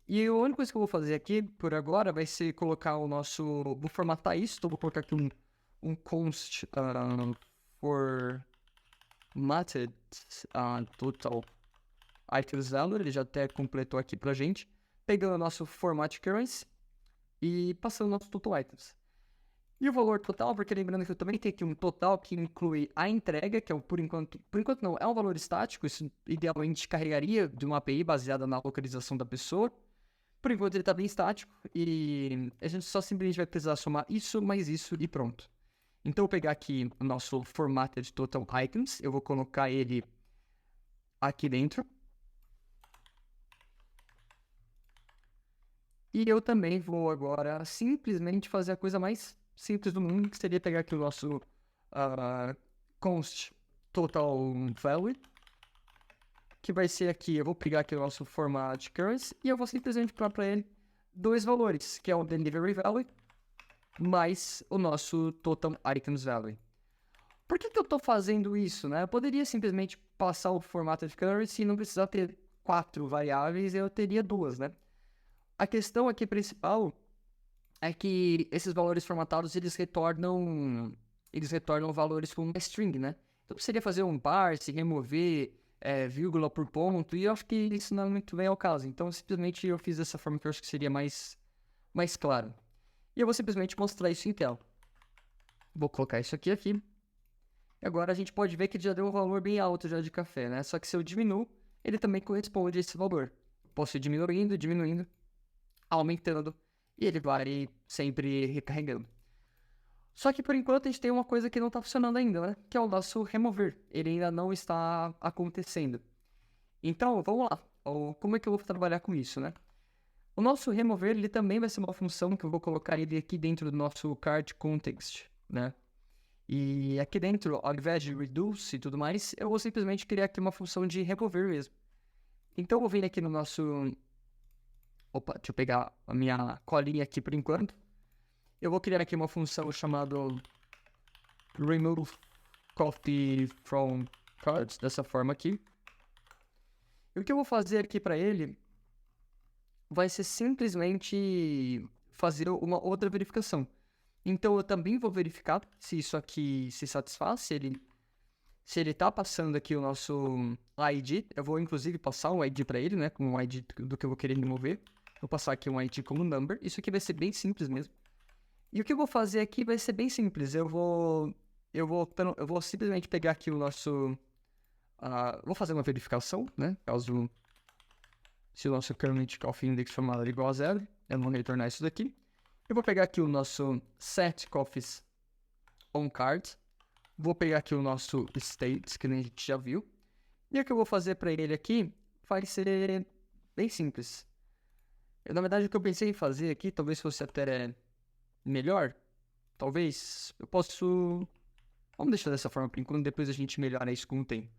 E a única coisa que eu vou fazer aqui, por agora, vai ser colocar o nosso... Vou formatar isso, então vou colocar aqui um const formatted total items value, ele já até completou aqui pra gente, pegando o nosso format currency e passando o nosso total items. E o valor total, porque lembrando que eu também tenho aqui um total que inclui a entrega, que é o por enquanto não, é um valor estático, isso idealmente carregaria de uma API baseada na localização da pessoa. Por enquanto ele está bem estático e a gente só simplesmente vai precisar somar isso mais isso e pronto. Então eu vou pegar aqui o nosso formatted total items, eu vou colocar ele aqui dentro. E eu também vou agora simplesmente fazer a coisa mais simples do mundo, que seria pegar aqui o nosso const total value, que vai ser aqui, eu vou pegar aqui o nosso format currency e eu vou simplesmente para ele dois valores, que é o delivery value mais o nosso total items value. Por que eu estou fazendo isso, né? Eu poderia simplesmente passar o formatted currency e não precisar ter 4 variáveis, eu teria 2, né? A questão aqui principal é que esses valores formatados, eles retornam valores com uma string, né? Então, seria fazer um parse, remover vírgula por ponto, e eu acho que isso não é muito bem ao caso. Então, simplesmente eu fiz dessa forma que eu acho que seria mais claro. E eu vou simplesmente mostrar isso em tela. Vou colocar isso aqui. E agora a gente pode ver que ele já deu um valor bem alto já de café, né? Só que se eu diminuo, ele também corresponde a esse valor. Posso ir diminuindo, aumentando, e ele vai sempre recarregando. Só que por enquanto a gente tem uma coisa que não está funcionando ainda, né? Que é o nosso remover. Ele ainda não está acontecendo. Então, vamos lá. Como é que eu vou trabalhar com isso, né? O nosso remover, ele também vai ser uma função que eu vou colocar ele aqui dentro do nosso card context, né? E aqui dentro, ao invés de reduce e tudo mais, eu vou simplesmente criar aqui uma função de remover mesmo. Então, eu vou vir aqui no nosso... Opa, deixa eu pegar a minha colinha aqui por enquanto. Eu vou criar aqui uma função chamada remove coffee from cards, dessa forma aqui. E o que eu vou fazer aqui para ele vai ser simplesmente fazer uma outra verificação. Então eu também vou verificar se isso aqui se satisfaz, se ele Se ele tá passando aqui o nosso ID, eu vou inclusive passar um ID para ele, né? Com um ID do que eu vou querer remover. Vou passar aqui um ID como number. Isso aqui vai ser bem simples mesmo. E o que eu vou fazer aqui vai ser bem simples. Eu vou simplesmente pegar aqui o nosso... vou fazer uma verificação, né? Caso se o nosso current coffee index for maior ou igual a 0, eu vou retornar isso daqui. Eu vou pegar aqui o nosso set coffees on card. Vou pegar aqui o nosso states, que nem a gente já viu. E o que eu vou fazer para ele aqui vai ser bem simples. Na verdade, o que eu pensei em fazer aqui, talvez fosse até melhor. Talvez eu posso... Vamos deixar dessa forma por enquanto, depois a gente melhora isso com o tempo.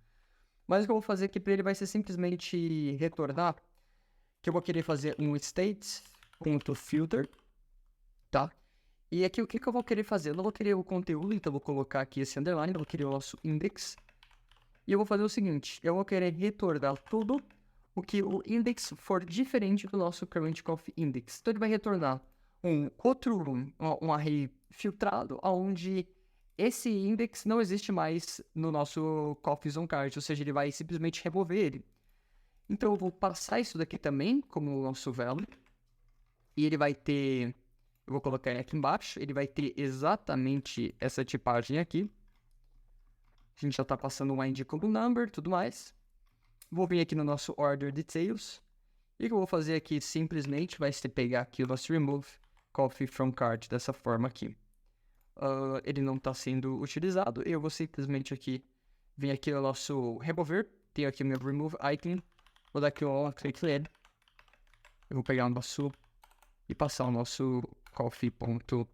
Mas o que eu vou fazer aqui para ele vai ser simplesmente retornar, que eu vou querer fazer um state.filter, tá? E aqui o que eu vou querer fazer? Eu não vou querer o conteúdo, então eu vou colocar aqui esse underline, eu vou querer o nosso index. E eu vou fazer o seguinte, eu vou querer retornar tudo o que o index for diferente do nosso current coffee index. Então ele vai retornar um array filtrado, onde esse index não existe mais no nosso coffees on card, ou seja, ele vai simplesmente remover ele. Então eu vou passar isso daqui também como o nosso value, e ele vai ter... Eu vou colocar ele aqui embaixo, ele vai ter exatamente essa tipagem aqui. A gente já está passando um ID como number, tudo mais. Vou vir aqui no nosso order details. E o que eu vou fazer aqui simplesmente vai ser pegar aqui o nosso remove coffee from cart dessa forma aqui. Ele não está sendo utilizado. Eu vou simplesmente aqui vir aqui no nosso remover. Tenho aqui o meu remove item. Vou dar aqui um click nele. Eu vou pegar o nosso e passar o nosso coffee.id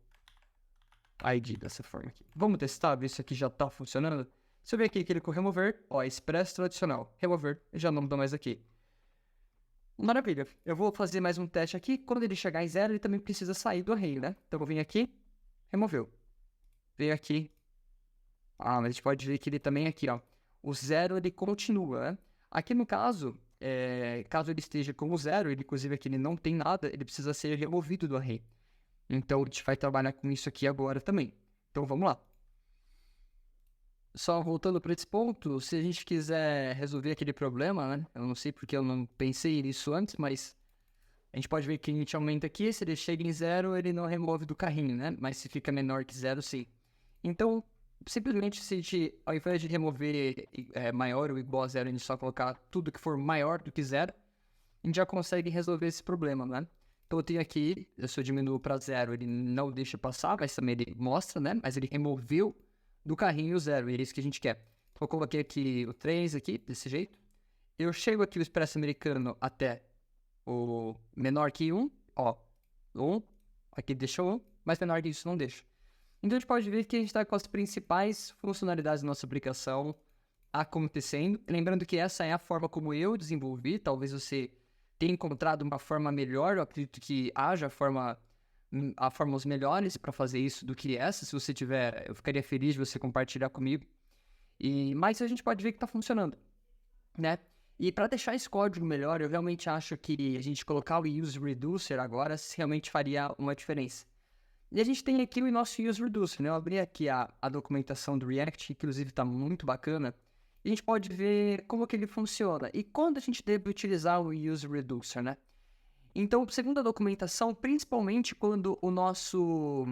dessa forma aqui. Vamos testar, ver se aqui já está funcionando. Se eu ver aqui, clico remover, ó, express tradicional, remover, já não dá mais aqui. Maravilha, eu vou fazer mais um teste aqui. Quando ele chegar em 0, ele também precisa sair do array, né? Então eu vou vir aqui, removeu. Venho aqui. Mas a gente pode ver que ele também aqui, ó. O 0 ele continua, né? Aqui no caso, caso ele esteja com o 0, ele inclusive aqui ele não tem nada, ele precisa ser removido do array. Então a gente vai trabalhar com isso aqui agora também. Então vamos lá. Só voltando para esse ponto, se a gente quiser resolver aquele problema, né? Eu não sei porque eu não pensei nisso antes, mas a gente pode ver que a gente aumenta aqui, se ele chega em 0, ele não remove do carrinho, né? Mas se fica menor que 0, sim. Então, simplesmente se a gente, ao invés de remover maior ou igual a 0, a gente só colocar tudo que for maior do que 0, a gente já consegue resolver esse problema, né? Então eu tenho aqui, se eu diminuo para 0, ele não deixa passar, mas também ele mostra, né? Mas ele removeu do carrinho o 0, e é isso que a gente quer. Então eu coloquei aqui o 3 aqui, desse jeito. Eu chego aqui o expresso americano até o menor que 1, ó, 1, aqui deixa 1, mas menor que isso não deixa. Então a gente pode ver que a gente está com as principais funcionalidades da nossa aplicação acontecendo. Lembrando que essa é a forma como eu desenvolvi, talvez você tenha encontrado uma forma melhor, eu acredito que haja formas melhores para fazer isso do que essa. Se você tiver, eu ficaria feliz de você compartilhar comigo. Mas a gente pode ver que está funcionando, né? E para deixar esse código melhor, eu realmente acho que a gente colocar o Use Reducer agora realmente faria uma diferença. E a gente tem aqui o nosso Use Reducer, né? Eu abri aqui a documentação do React, que inclusive está muito bacana. E a gente pode ver como que ele funciona e quando a gente deve utilizar o Use Reducer, né? Então, segundo a documentação, principalmente quando o nosso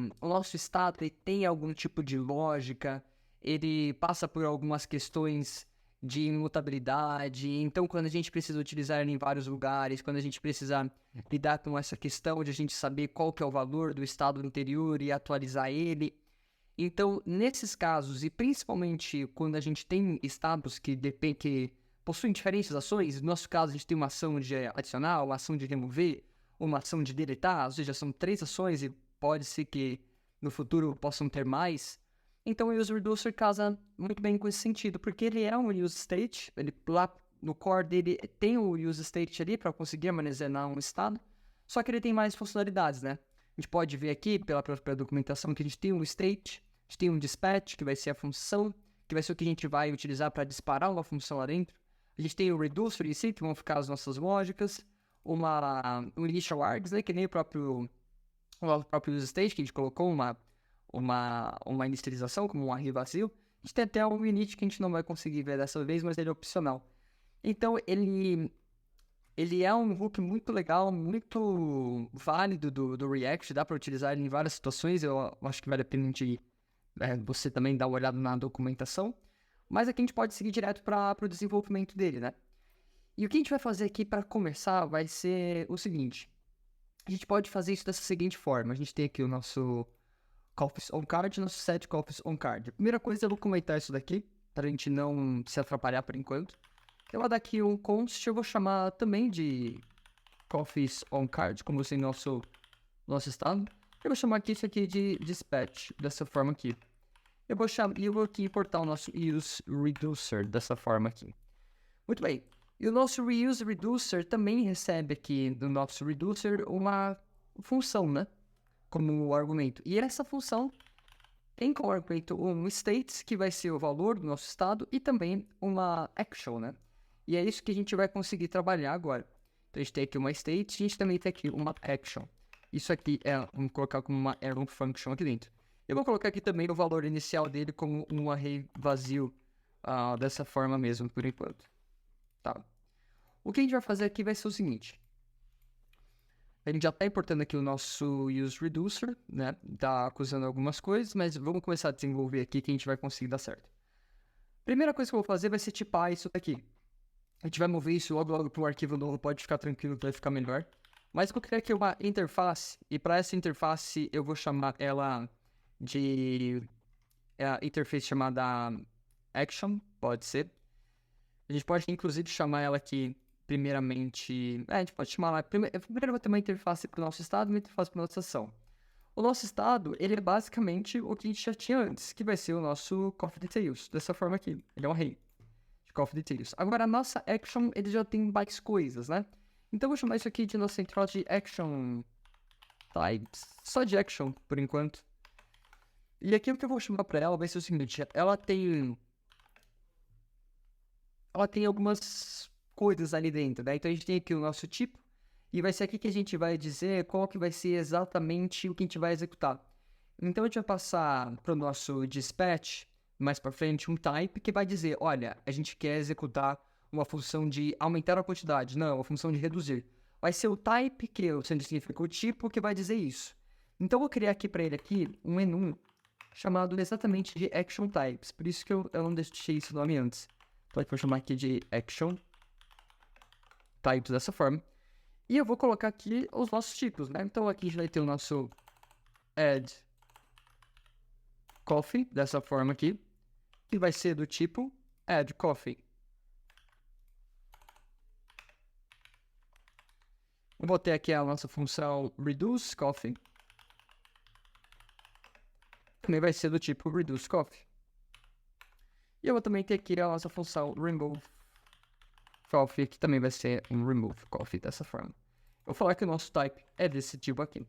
estado ele tem algum tipo de lógica, ele passa por algumas questões de imutabilidade, então quando a gente precisa utilizar ele em vários lugares, quando a gente precisa lidar com essa questão de a gente saber qual que é o valor do estado anterior e atualizar ele. Então, nesses casos, e principalmente quando a gente tem estados que possuem diferentes ações, no nosso caso a gente tem uma ação de adicionar, uma ação de remover, uma ação de deletar, ou seja, são 3 ações e pode ser que no futuro possam ter mais. Então o Use Reducer casa muito bem com esse sentido, porque ele é um use state, ele lá no core dele tem o use state ali para conseguir armazenar um estado, só que ele tem mais funcionalidades, né? A gente pode ver aqui pela própria documentação que a gente tem um state, a gente tem um dispatch, que vai ser a função, que vai ser o que a gente vai utilizar para disparar uma função lá dentro. A gente tem o reducer em si, que vão ficar as nossas lógicas, um initial args, né, que nem o próprio use state, que a gente colocou uma inicialização, como um array vazio, A gente tem até um init que a gente não vai conseguir ver dessa vez, mas ele é opcional. Então, ele é um hook muito legal, muito válido do React, dá para utilizar ele em várias situações, eu acho que vale a pena você também dar uma olhada na documentação, mas aqui a gente pode seguir direto para o desenvolvimento dele, né? E o que a gente vai fazer aqui para começar vai ser o seguinte, a gente pode fazer isso dessa seguinte forma, a gente tem aqui o nosso Coffees on Card, nosso set Coffees on Card. A primeira coisa, eu vou comentar isso daqui, para a gente não se atrapalhar por enquanto. Eu vou dar aqui um const, eu vou chamar também de Coffees on Card, como assim nosso estado. Eu vou chamar aqui isso aqui de dispatch, dessa forma aqui. Eu vou aqui importar o nosso use reducer dessa forma aqui. Muito bem. E o nosso reuse reducer também recebe aqui do nosso reducer uma função, né? Como argumento. E essa função tem como argumento um state, que vai ser o valor do nosso estado, e também uma action, né? E é isso que a gente vai conseguir trabalhar agora. Então, a gente tem aqui uma state, a gente também tem aqui uma action. Isso aqui vamos colocar como uma arrow function aqui dentro. Eu vou colocar aqui também o valor inicial dele como um array vazio, dessa forma mesmo, por enquanto. Tá. O que a gente vai fazer aqui vai ser o seguinte. A gente já está importando aqui o nosso use reducer, né? Tá acusando algumas coisas, mas vamos começar a desenvolver aqui que a gente vai conseguir dar certo. Primeira coisa que eu vou fazer vai ser tipar isso daqui. A gente vai mover isso logo para um arquivo novo, pode ficar tranquilo que vai ficar melhor. Mas eu queria aqui uma interface, e para essa interface eu vou chamar ela de interface chamada action, pode ser. A gente pode inclusive chamar ela aqui primeiramente, a gente pode chamar lá, primeiro eu vou ter uma interface para o nosso estado e uma interface para a nossa ação. O nosso estado, ele é basicamente o que a gente já tinha antes, que vai ser o nosso coffee details, dessa forma aqui, ele é um array de coffee details. Agora, a nossa action, ele já tem mais coisas, né? Então, eu vou chamar isso aqui de nossa central de action types, só de action, por enquanto. E aqui o que eu vou chamar para ela vai ser o seguinte, ela tem algumas coisas ali dentro, né? Então a gente tem aqui o nosso tipo, e vai ser aqui que a gente vai dizer qual que vai ser exatamente o que a gente vai executar. Então a gente vai passar para o nosso dispatch, mais para frente, um type que vai dizer, olha, a gente quer executar uma função de aumentar a quantidade, não, uma função de reduzir. Vai ser o type, que significa o tipo, que vai dizer isso. Então eu vou criar aqui para ele aqui um enum chamado exatamente de action types, por isso que eu não deixei esse nome antes. Então eu vou chamar aqui de action types dessa forma. E eu vou colocar aqui os nossos tipos, né? Então aqui a gente vai ter o nosso add coffee, dessa forma aqui, que vai ser do tipo add coffee. Eu vou ter aqui a nossa função reduce coffee. Também vai ser do tipo reduce coffee. E eu vou também ter aqui a nossa função remove coffee, que também vai ser um remove coffee dessa forma. Eu vou falar que o nosso type é desse tipo aqui.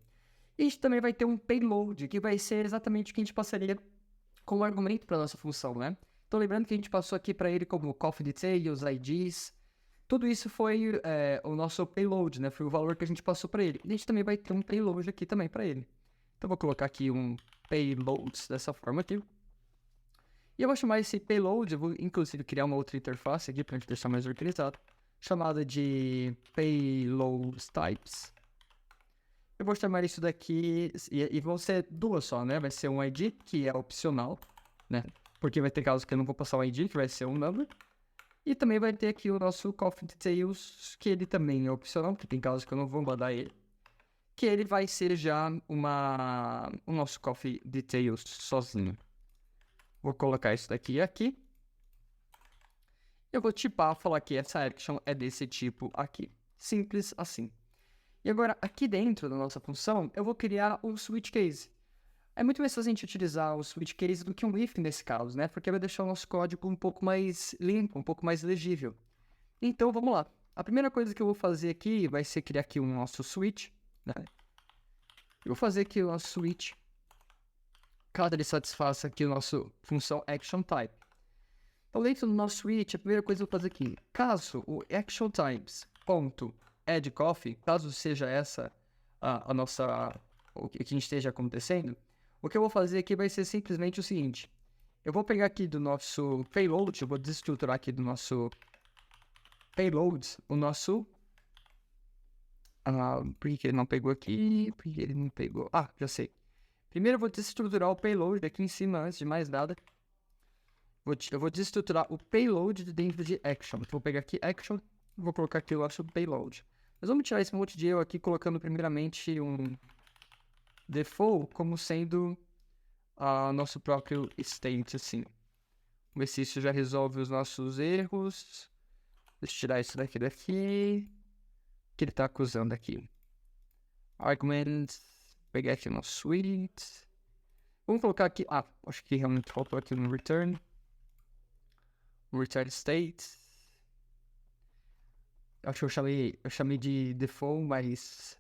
E a gente também vai ter um payload, que vai ser exatamente o que a gente passaria como argumento para nossa função, né? Então lembrando que a gente passou aqui para ele como coffee details, IDs, tudo isso foi o nosso payload, né? Foi o valor que a gente passou para ele. E a gente também vai ter um payload aqui também para ele. Então vou colocar aqui um payload dessa forma aqui. E eu vou chamar esse payload, eu vou inclusive criar uma outra interface aqui para a gente deixar mais organizado, chamada de payload types. Eu vou chamar isso daqui, e vão ser duas só, né? Vai ser um ID, que é opcional, né? Porque vai ter casos que eu não vou passar o ID, que vai ser um number. E também vai ter aqui o nosso coffee details, que ele também é opcional, porque tem casos que eu não vou mandar ele. Que ele vai ser já o nosso coffee details sozinho. Vou colocar isso daqui aqui. Eu vou tipar, falar que essa action é desse tipo aqui. Simples assim. E agora, aqui dentro da nossa função, eu vou criar um switch case. É muito mais fácil a gente utilizar o switch case do que um if nesse caso, né? Porque vai deixar o nosso código um pouco mais limpo, um pouco mais legível. Então, vamos lá. A primeira coisa que eu vou fazer aqui vai ser criar aqui o nosso switch, né? Eu vou fazer aqui o nosso switch, caso ele satisfaça aqui a nossa função action type. Então, dentro do nosso switch, a primeira coisa que eu vou fazer aqui, caso o action types ponto add coffee, caso seja essa o que a gente esteja acontecendo, o que eu vou fazer aqui vai ser simplesmente o seguinte, Eu vou pegar aqui do nosso payload, eu vou desestruturar aqui do nosso payload, o nosso... por que ele não pegou aqui? Por que ele não pegou? Ah, já sei. Primeiro eu vou desestruturar o payload aqui em cima, antes de mais nada. Eu vou desestruturar o payload dentro de action. Vou pegar aqui action, vou colocar aqui o nosso payload. Mas vamos tirar esse monte de erro aqui, colocando primeiramente um default como sendo nosso próprio state, assim. Vamos ver se isso já resolve os nossos erros. Deixa eu tirar isso daqui. O que ele está acusando aqui? Arguments. Pegar aqui no suite. Vamos colocar aqui... acho que realmente faltou aqui no return. Return state. Acho que eu chamei de default, mas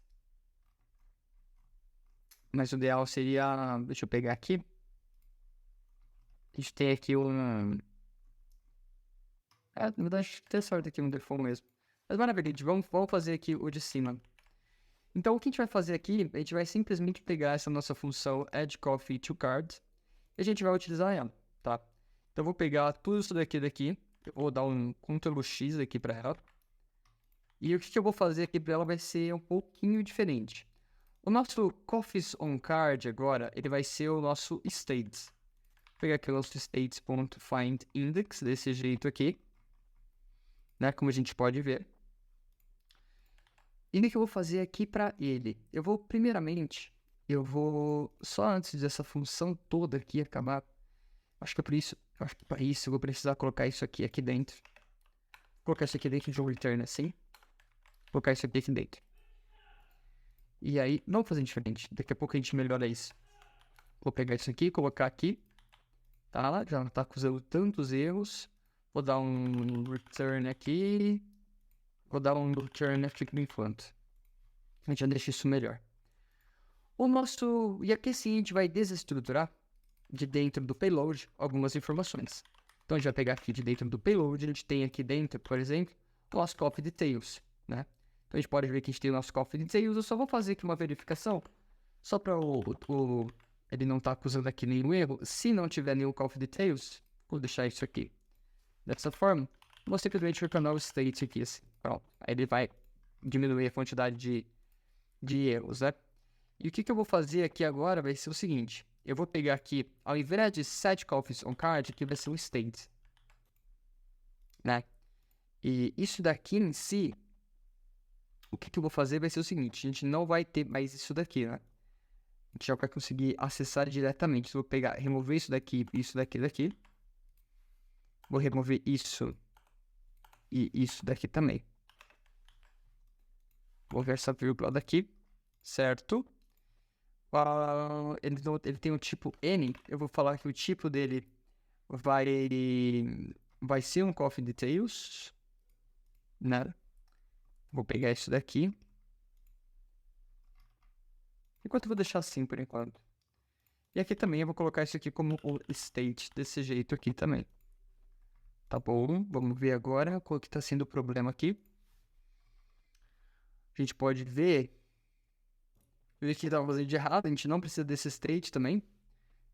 o ideal seria... Deixa eu pegar aqui. A gente tem aqui um... na verdade, tem sorte aqui no default mesmo. Mas maravilha, vamos fazer aqui o de cima. Então, o que a gente vai fazer aqui, a gente vai simplesmente pegar essa nossa função addCoffeeToCard e a gente vai utilizar ela, tá? Então, eu vou pegar tudo isso daqui, eu vou dar um Ctrl+X aqui para ela. E o que eu vou fazer aqui para ela vai ser um pouquinho diferente. O nosso CoffeesOnCard agora, ele vai ser o nosso state. Vou pegar aqui o nosso states.findIndex, desse jeito aqui, né? Como a gente pode ver. E o que eu vou fazer aqui para ele? Primeiramente, só antes dessa função toda aqui acabar, acho que para isso eu vou precisar colocar isso aqui dentro. Vou colocar isso aqui dentro de um return assim. Vou colocar isso aqui dentro. E aí, vamos fazer diferente. Daqui a pouco a gente melhora isso. Vou pegar isso aqui, colocar aqui. Tá, já não tá acusando tantos erros. Vou dar um return aqui. Vou dar um return aqui por enquanto. A gente já deixa isso melhor. E aqui sim a gente vai desestruturar de dentro do payload algumas informações. Então a gente vai pegar aqui de dentro do payload, a gente tem aqui dentro, por exemplo, o nosso coffee details, né? Então a gente pode ver que a gente tem o nosso coffee details. Eu só vou fazer aqui uma verificação, só para ele não estar acusando aqui nenhum erro. Se não tiver nenhum coffee details, vou deixar isso aqui dessa forma. Vou simplesmente retornar o state aqui, assim. Pronto. Aí ele vai diminuir a quantidade de erros, né? E o que eu vou fazer aqui agora vai ser o seguinte. Eu vou pegar aqui, ao invés de setCoffeesOnCard, aqui vai ser um state, né? E isso daqui em si, o que eu vou fazer vai ser o seguinte. A gente não vai ter mais isso daqui, né? A gente já vai conseguir acessar diretamente. Então, eu vou pegar, remover isso daqui e isso daqui. Vou remover isso e isso daqui também. Vou ver essa vírgula daqui, certo? Ele tem o tipo N. Eu vou falar que o tipo dele vai ser um coffee details, né? Vou pegar isso daqui. Enquanto eu vou deixar assim por enquanto. E aqui também eu vou colocar isso aqui como o state, desse jeito aqui também. Tá bom, vamos ver agora qual que tá sendo o problema aqui. A gente pode ver o que estava fazendo de errado. A gente não precisa desse state também.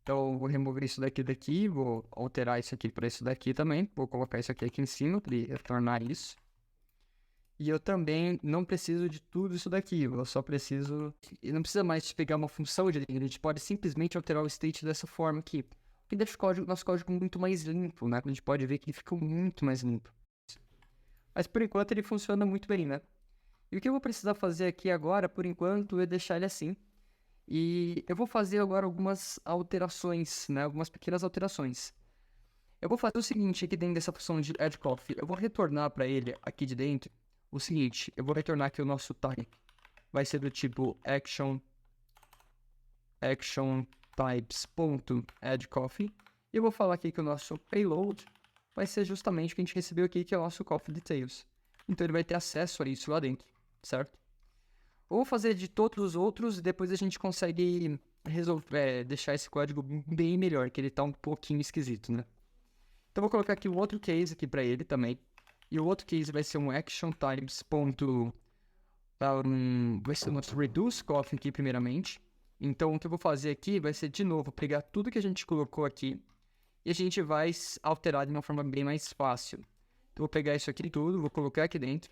Então, eu vou remover isso daqui, vou alterar isso aqui para isso daqui também. Vou colocar isso aqui em cima para ele retornar isso. E eu também não preciso de tudo isso daqui. Eu só preciso... E não precisa mais pegar uma função de dentro. A gente pode simplesmente alterar o state dessa forma aqui. Que deixa o nosso código muito mais limpo, né? A gente pode ver que ele fica muito mais limpo. Mas por enquanto ele funciona muito bem, né? E o que eu vou precisar fazer aqui agora, por enquanto, é deixar ele assim. E eu vou fazer agora algumas alterações, né? Algumas pequenas alterações. Eu vou fazer o seguinte aqui dentro dessa função de addCoffee. Eu vou retornar para ele aqui de dentro o seguinte. Eu vou retornar aqui o nosso type. Vai ser do tipo actionTypes.addCoffee. E eu vou falar aqui que o nosso payload vai ser justamente o que a gente recebeu aqui, que é o nosso coffee details. Então ele vai ter acesso a isso lá dentro, certo? Ou fazer de todos os outros e depois a gente consegue deixar esse código bem melhor, que ele tá um pouquinho esquisito, né? Então vou colocar aqui um outro case aqui para ele também. E o outro case vai ser um actionTypes. Vai ser o nosso reduceCoffee aqui primeiramente. Então o que eu vou fazer aqui vai ser de novo pegar tudo que a gente colocou aqui e a gente vai alterar de uma forma bem mais fácil. Então, vou pegar isso aqui tudo, vou colocar aqui dentro.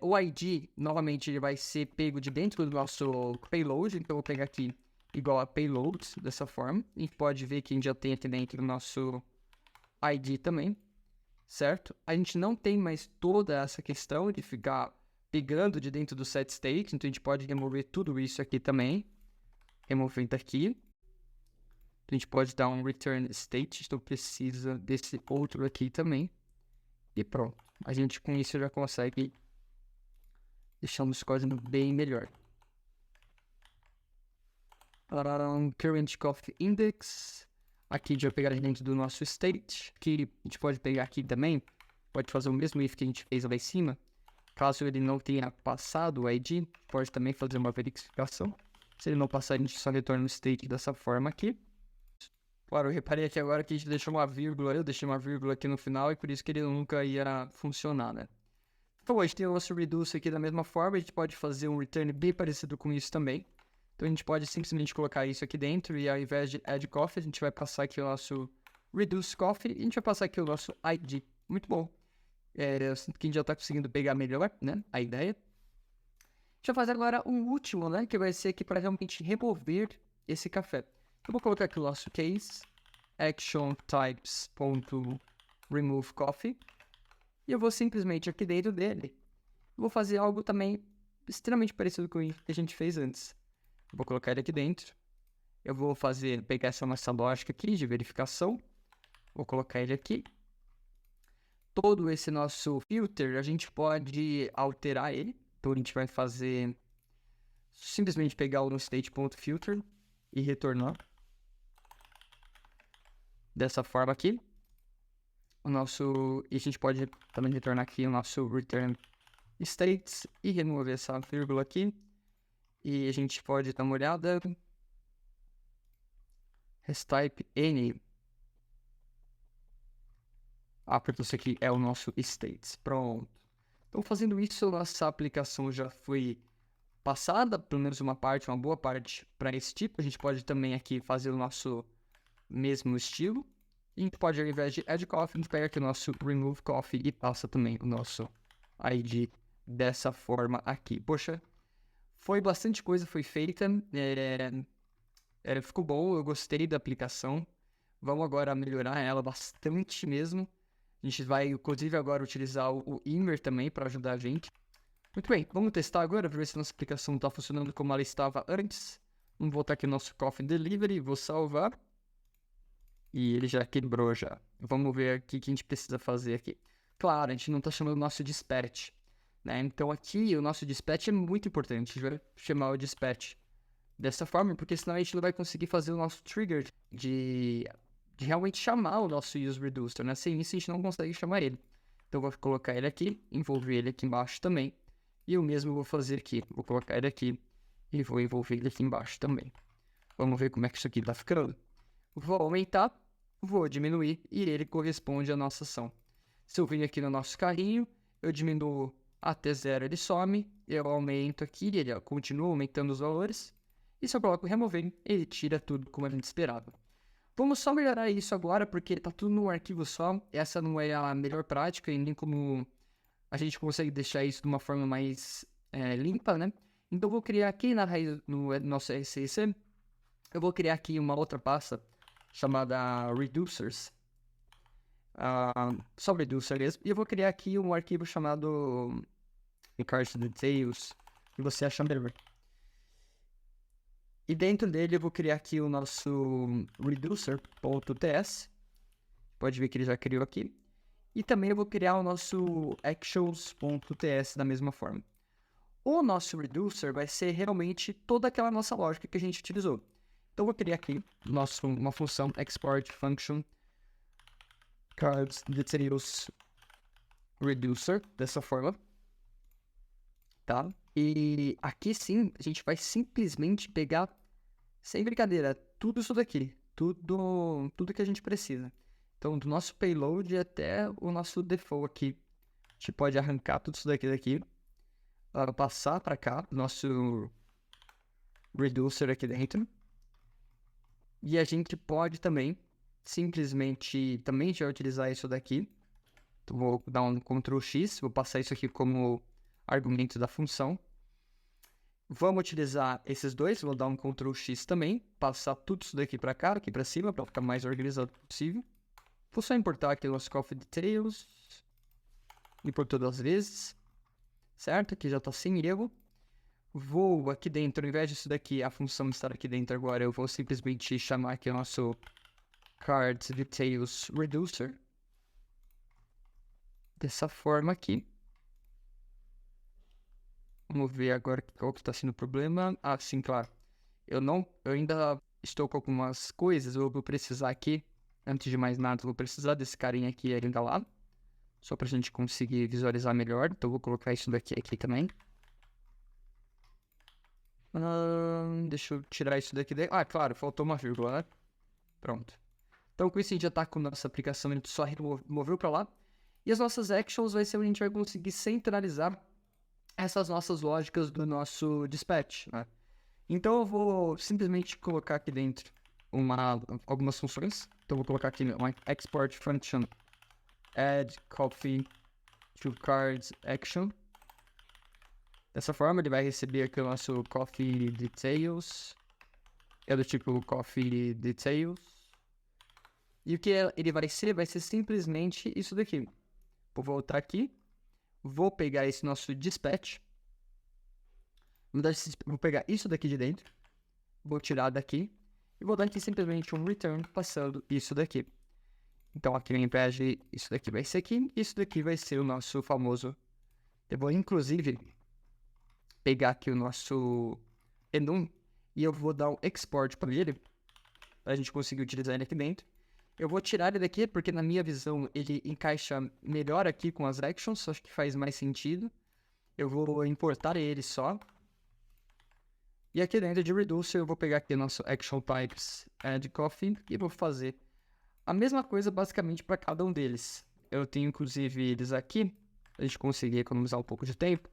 O ID, novamente, ele vai ser pego de dentro do nosso payload, então eu vou pegar aqui igual a payload, dessa forma. A gente pode ver que a gente já tem aqui dentro o nosso ID também, certo? A gente não tem mais toda essa questão de ficar pegando de dentro do set state, então a gente pode remover tudo isso aqui também, removendo aqui. A gente pode dar um return state, então precisa desse outro aqui também. E pronto. A gente com isso já consegue deixar o código bem melhor. Current Coffee Index. Aqui a gente vai pegar dentro do nosso state. Aqui a gente pode pegar aqui também. Pode fazer o mesmo if que a gente fez lá em cima. Caso ele não tenha passado o ID, pode também fazer uma verificação. Se ele não passar, a gente só retorna o state dessa forma aqui. Claro, eu reparei aqui agora que a gente deixou uma vírgula, eu deixei uma vírgula aqui no final e por isso que ele nunca ia funcionar, né? Então, a gente tem o nosso reduce aqui da mesma forma, a gente pode fazer um return bem parecido com isso também. Então, a gente pode simplesmente colocar isso aqui dentro e ao invés de add coffee, a gente vai passar aqui o nosso reduce coffee e a gente vai passar aqui o nosso ID. Muito bom. Eu sinto que a gente já está conseguindo pegar melhor, né, a ideia. Deixa eu fazer agora um último, né, que vai ser aqui para realmente remover esse café. Eu vou colocar aqui o nosso case, action types.remove coffee. E eu vou simplesmente aqui dentro dele, vou fazer algo também extremamente parecido com o que a gente fez antes. Eu vou colocar ele aqui dentro. Eu vou pegar essa nossa lógica aqui de verificação. Vou colocar ele aqui. Todo esse nosso filter, a gente pode alterar ele. Então a gente vai fazer simplesmente pegar o state.filter e retornar dessa forma aqui. E a gente pode também retornar aqui o nosso return states e remover essa vírgula aqui. E a gente pode dar uma olhada. Restype N. Porque isso aqui é o nosso states. Pronto. Então, fazendo isso, nossa aplicação já foi passada, pelo menos uma boa parte, para esse tipo. A gente pode também aqui fazer o nosso mesmo estilo. E a gente pode, ao invés de add coffee, a gente pega aqui o nosso remove coffee e passa também o nosso ID dessa forma aqui. Poxa, foi bastante coisa, foi feita. Ficou bom, eu gostei da aplicação. Vamos agora melhorar ela bastante mesmo. A gente vai, inclusive, agora utilizar o Immer também para ajudar a gente. Muito bem, vamos testar agora para ver se nossa aplicação está funcionando como ela estava antes. Vamos voltar aqui no nosso Coffee Delivery, vou salvar. E ele já quebrou já. Vamos ver aqui o que a gente precisa fazer aqui. Claro, a gente não está chamando o nosso dispatch, né? Então aqui o nosso dispatch é muito importante. A gente vai chamar o dispatch dessa forma, porque senão a gente não vai conseguir fazer o nosso trigger de realmente chamar o nosso use reducer, né? Sem isso a gente não consegue chamar ele. Então eu vou colocar ele aqui, envolver ele aqui embaixo também. E o mesmo eu vou fazer aqui. Vou colocar ele aqui e vou envolver ele aqui embaixo também. Vamos ver como é que isso aqui tá ficando. Vou aumentar, vou diminuir e ele corresponde à nossa ação. Se eu vir aqui no nosso carrinho, eu diminuo até 0, ele some. Eu aumento aqui, ele continua aumentando os valores. E se eu coloco remover, ele tira tudo como a gente esperava. Vamos só melhorar isso agora, porque tá tudo num arquivo só. Essa não é a melhor prática e nem como a gente consegue deixar isso de uma forma mais limpa, né? Então eu vou criar aqui na raiz, no nosso RCC, eu vou criar aqui uma outra pasta chamada reducers. Só reducer mesmo. E eu vou criar aqui um arquivo chamado record details, que você acha melhor. E dentro dele eu vou criar aqui o nosso reducer.ts. Pode ver que ele já criou aqui. E também eu vou criar o nosso actions.ts da mesma forma. O nosso reducer vai ser realmente toda aquela nossa lógica que a gente utilizou. Então eu vou criar aqui uma função export function cards details reducer dessa forma. Tá? E aqui sim, a gente vai simplesmente pegar, sem brincadeira, tudo isso daqui. Tudo que a gente precisa. Então, do nosso payload até o nosso default aqui. A gente pode arrancar tudo isso daqui. Passar para cá, nosso reducer aqui dentro. E a gente pode também, simplesmente, também já utilizar isso daqui. Então, vou dar um Ctrl X, vou passar isso aqui como argumento da função. Vamos utilizar esses dois, vou dar um Ctrl X também, passar tudo isso daqui para cá, aqui para cima, para ficar mais organizado possível. Vou só importar aqui o nosso Coffee Details, importou 2 vezes, certo? Aqui já está sem erro. Vou aqui dentro, ao invés disso daqui, a função estar aqui dentro agora, eu vou simplesmente chamar aqui o nosso Card Details Reducer. Dessa forma aqui. Vamos ver agora qual que está sendo o problema. Ah, sim, claro. Eu ainda estou com algumas coisas, eu vou precisar aqui, antes de mais nada, eu vou precisar desse carinha aqui ainda lá, só para a gente conseguir visualizar melhor. Então, eu vou colocar isso daqui aqui também. Deixa eu tirar isso daqui. Ah, claro, faltou uma vírgula, né? Pronto. Então, com isso, a gente já está com a nossa aplicação, a gente só removeu para lá. E as nossas actions vai ser onde a gente vai conseguir centralizar essas nossas lógicas do nosso dispatch, né? Então, eu vou simplesmente colocar aqui dentro algumas funções. Então, eu vou colocar aqui uma export function add coffee to cards action. Dessa forma, ele vai receber aqui o nosso coffee details. É do tipo coffee details. E o que ele vai ser simplesmente isso daqui. Vou voltar aqui. Vou pegar esse nosso dispatch. Vou pegar isso daqui de dentro. Vou tirar daqui. E vou dar aqui simplesmente um return passando isso daqui. Então, aqui ao invés de isso daqui vai ser aqui. Isso daqui vai ser o nosso famoso. Eu vou, inclusive, pegar aqui o nosso enum. E eu vou dar um export para ele. Para a gente conseguir utilizar ele aqui dentro. Eu vou tirar ele daqui, porque na minha visão ele encaixa melhor aqui com as actions, acho que faz mais sentido. Eu vou importar ele só. E aqui dentro de Reducer eu vou pegar aqui nosso Action Types Add Coffee e vou fazer a mesma coisa basicamente para cada um deles. Eu tenho inclusive eles aqui, a gente conseguir economizar um pouco de tempo.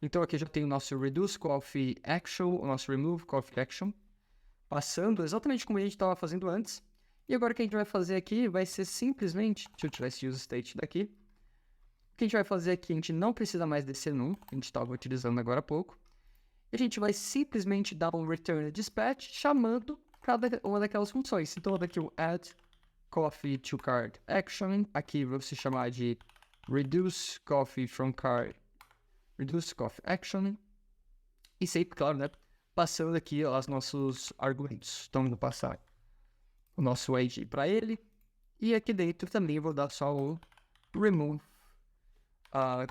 Então aqui eu já tenho o nosso Reduce Coffee Action, o nosso Remove Coffee Action, passando exatamente como a gente estava fazendo antes. E agora o que a gente vai fazer aqui vai ser simplesmente... Deixa eu tirar esse use state daqui. O que a gente vai fazer aqui, a gente não precisa mais desse enum, que a gente estava utilizando agora há pouco. E a gente vai simplesmente dar um return dispatch chamando cada uma daquelas funções. Então, daqui o add coffee to card action. Aqui vou se chamar de reduce coffee from card. Reduce coffee action. E sempre, claro, né? Passando aqui os nossos argumentos. Então, vou passar o nosso ID para ele. E aqui dentro também vou dar só o remove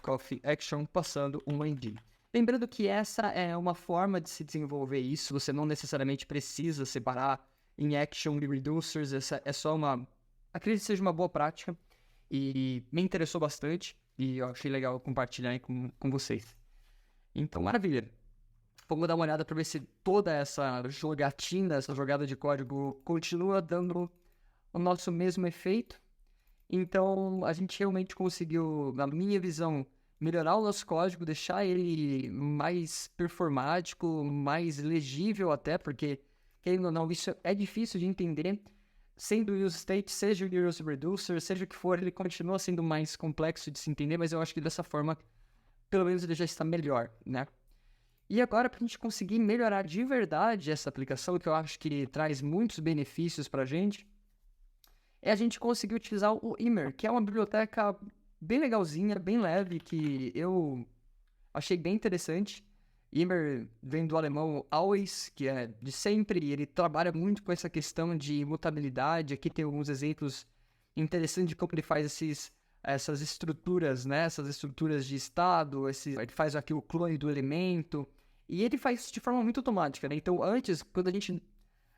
coffee action passando um ID. Lembrando que essa é uma forma de se desenvolver isso. Você não necessariamente precisa separar em action e reducers. Essa é só uma... Acredito que seja uma boa prática. E me interessou bastante. E eu achei legal compartilhar aí com vocês. Então, maravilha. Vamos dar uma olhada para ver se toda essa jogatina, essa jogada de código continua dando o nosso mesmo efeito. Então, a gente realmente conseguiu, na minha visão, melhorar o nosso código, deixar ele mais performático, mais legível até, porque, querendo ou não, isso é difícil de entender. Sendo o use state, seja o use reducer, seja o que for, ele continua sendo mais complexo de se entender, mas eu acho que dessa forma, pelo menos ele já está melhor, né? E agora, para a gente conseguir melhorar de verdade essa aplicação, que eu acho que traz muitos benefícios para a gente gente conseguir utilizar o Immer, que é uma biblioteca bem legalzinha, bem leve, que eu achei bem interessante. Immer vem do alemão always, que é de sempre, e ele trabalha muito com essa questão de imutabilidade. Aqui tem alguns exemplos interessantes de como ele faz essas estruturas, né? Essas estruturas de estado, ele faz aqui o clone do elemento, e ele faz isso de forma muito automática, né? Então, antes, quando a gente,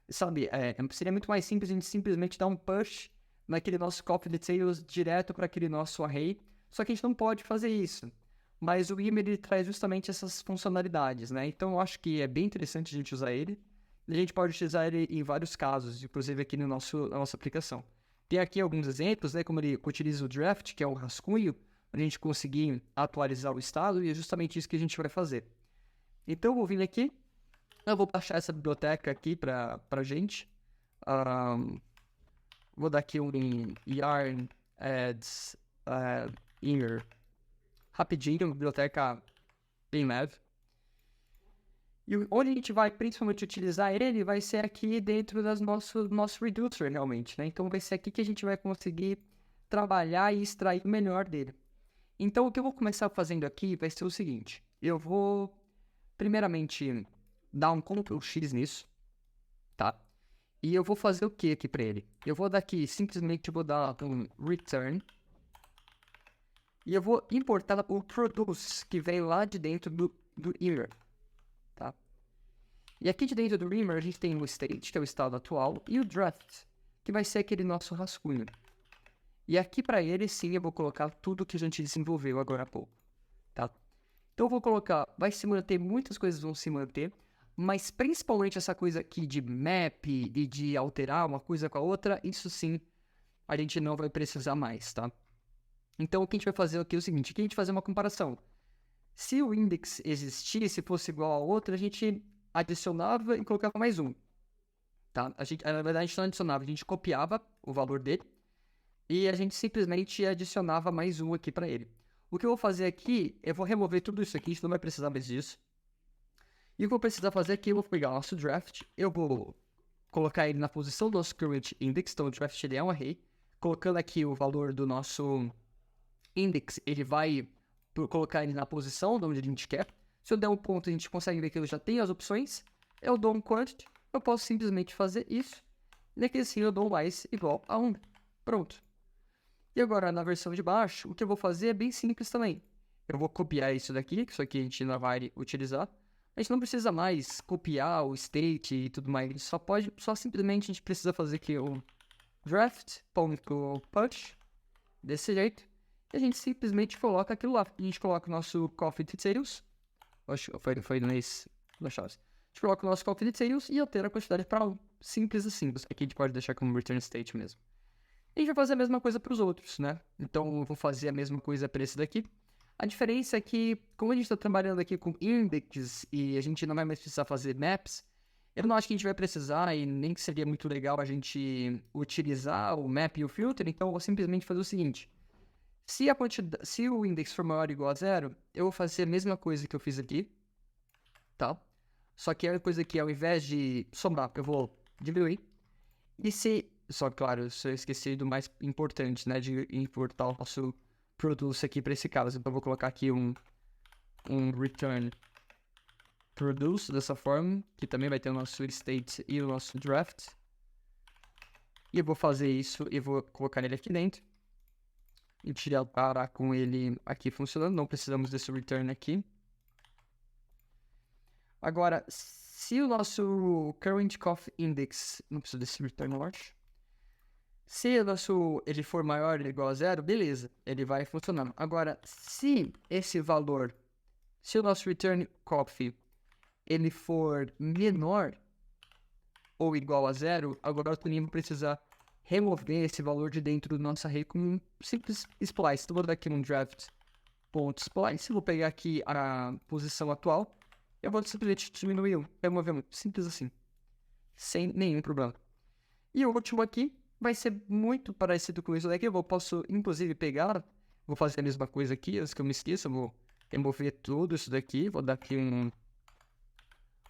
sabe, seria muito mais simples a gente simplesmente dar um push naquele nosso coffee details direto para aquele nosso array, só que a gente não pode fazer isso. Mas o Immer, ele traz justamente essas funcionalidades, né? Então, eu acho que é bem interessante a gente usar ele. E a gente pode utilizar ele em vários casos, inclusive aqui na nossa aplicação. Tem aqui alguns exemplos, né? Como ele utiliza o draft, que é o rascunho, para a gente conseguir atualizar o estado, e é justamente isso que a gente vai fazer. Então, eu vou vir aqui, eu vou baixar essa biblioteca aqui para a gente. Vou dar aqui um yarn adds inner rapidinho, biblioteca bem leve. E onde a gente vai principalmente utilizar ele vai ser aqui dentro do nosso reducer realmente, né? Então vai ser aqui que a gente vai conseguir trabalhar e extrair o melhor dele. Então o que eu vou começar fazendo aqui vai ser o seguinte. Eu vou primeiramente dar um Ctrl X nisso, tá? E eu vou fazer o que aqui para ele? Eu vou daqui, simplesmente vou dar um return. E eu vou importar o produce que vem lá de dentro do inner, tá? E aqui de dentro do inner a gente tem o state, que é o estado atual, e o draft, que vai ser aquele nosso rascunho. E aqui para ele sim eu vou colocar tudo que a gente desenvolveu agora há pouco, tá? Então eu vou colocar, vai se manter, muitas coisas vão se manter, mas principalmente essa coisa aqui de map e de alterar uma coisa com a outra, isso sim a gente não vai precisar mais, tá? Então o que a gente vai fazer aqui é o seguinte, aqui a gente vai fazer uma comparação. Se o index existisse, fosse igual ao outro, a gente adicionava e colocava mais um, tá? Na verdade a gente não adicionava, a gente copiava o valor dele e a gente simplesmente adicionava mais um aqui para ele. O que eu vou fazer aqui, eu vou remover tudo isso aqui, a gente não vai precisar mais disso. E o que eu vou precisar fazer aqui, eu vou pegar o nosso draft, eu vou colocar ele na posição do nosso current index, então o draft ele é um array. Colocando aqui o valor do nosso index, ele vai colocar ele na posição de onde a gente quer. Se eu der um ponto, a gente consegue ver que ele já tem as opções. Eu dou um quantity, eu posso simplesmente fazer isso. E aqui assim eu dou mais igual a 1. Pronto. E agora na versão de baixo, o que eu vou fazer é bem simples também. Eu vou copiar isso daqui, que isso aqui a gente não vai utilizar. A gente não precisa mais copiar o state e tudo mais. Só simplesmente a gente precisa fazer aqui o draft.punch desse jeito. E a gente simplesmente coloca aquilo lá. A gente coloca o nosso coffee details. Acho que foi nesse. A gente coloca o nosso coffee details e altera a quantidade para 1. Simples assim. Aqui a gente pode deixar como return state mesmo. E a gente vai fazer a mesma coisa para os outros, né? Então eu vou fazer a mesma coisa para esse daqui. A diferença é que, como a gente está trabalhando aqui com index e a gente não vai mais precisar fazer maps, eu não acho que a gente vai precisar e nem que seria muito legal a gente utilizar o map e o filter, então eu vou simplesmente fazer o seguinte. Se o index for maior ou igual a 0, eu vou fazer a mesma coisa que eu fiz aqui, tá? Só que a coisa aqui, ao invés de somar, eu vou diminuir. Só, claro, eu esqueci do mais importante, né? De importar o nosso produce aqui para esse caso. Então eu vou colocar aqui um return produce dessa forma, que também vai ter o nosso state e o nosso draft. E eu vou fazer isso e vou colocar ele aqui dentro. E parar com ele aqui funcionando. Não precisamos desse return aqui. Agora, se o nosso current coffee index, não precisa desse return, eu acho. Se ele for maior ou igual a 0, beleza, ele vai funcionando. Agora, se o nosso return coffee, ele for menor ou igual a 0, agora eu também vou precisar remover esse valor de dentro do nosso array com um simples splice. Então, vou dar aqui um draft.splice, vou pegar aqui a posição atual, eu vou simplesmente diminuir remover um, simples assim, sem nenhum problema. E o último aqui vai ser muito parecido com isso daqui. Eu posso, inclusive, vou fazer a mesma coisa aqui, antes que eu me esqueça, vou remover tudo isso daqui, vou dar aqui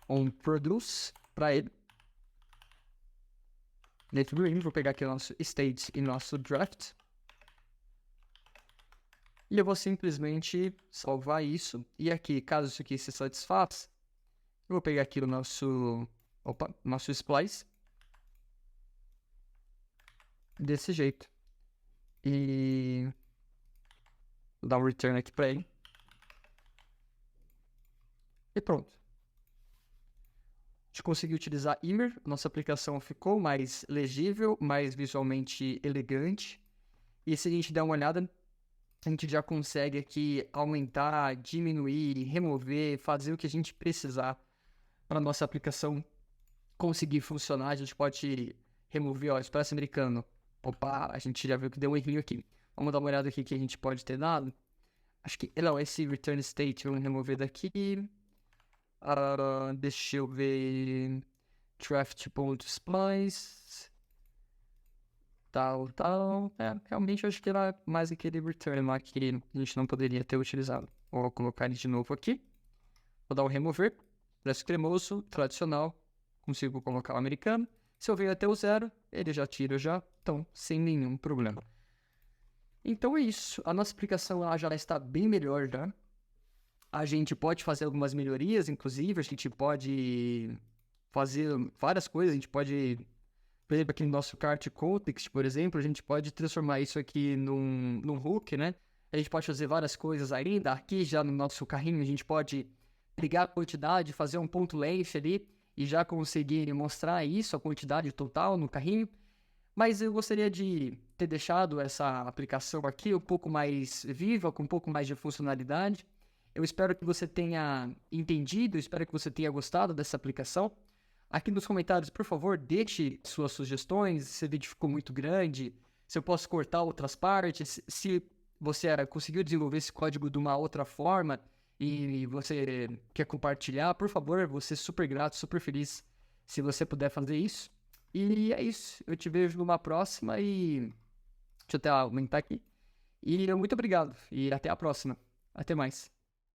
um produce para ele. Dentro do in, vou pegar aqui o nosso state e nosso draft. E eu vou simplesmente salvar isso. E aqui, caso isso aqui se satisfaça, eu vou pegar aqui o nosso splice. Desse jeito. E vou dar um return aqui para ele. E pronto. A gente conseguiu utilizar Immer. Nossa aplicação ficou mais legível, mais visualmente elegante. E se a gente der uma olhada, a gente já consegue aqui aumentar, diminuir, remover, fazer o que a gente precisar para a nossa aplicação conseguir funcionar. A gente pode remover, ó, Expresso Americano. Opa, a gente já viu que deu um errinho aqui. Vamos dar uma olhada aqui que a gente pode ter dado. Acho que, não, esse return state vamos remover daqui. Deixa eu ver. Draft.splice. tal, tal. Realmente eu acho que era mais aquele return lá que a gente não poderia ter utilizado. Vou colocar ele de novo aqui. Vou dar o remover. Preço cremoso, tradicional. Consigo colocar o americano. Se eu venho até o 0, ele já tira já. Então, sem nenhum problema. Então é isso. A nossa aplicação ela já está bem melhor já. A gente pode fazer algumas melhorias, inclusive. A gente pode fazer várias coisas. A gente pode, por exemplo, aqui no nosso kart context, por exemplo, a gente pode transformar isso aqui num hook, né? A gente pode fazer várias coisas ainda. Aqui já no nosso carrinho a gente pode ligar a quantidade, fazer um ponto length ali e já conseguir mostrar isso, a quantidade total no carrinho. Mas eu gostaria de ter deixado essa aplicação aqui um pouco mais viva, com um pouco mais de funcionalidade. Eu espero que você tenha entendido, espero que você tenha gostado dessa aplicação. Aqui nos comentários, por favor, deixe suas sugestões, se esse vídeo ficou muito grande, se eu posso cortar outras partes, se você conseguiu desenvolver esse código de uma outra forma e você quer compartilhar, por favor, vou ser super grato, super feliz se você puder fazer isso. E é isso, eu te vejo numa próxima e... Deixa eu até aumentar aqui. E muito obrigado, e até a próxima. Até mais.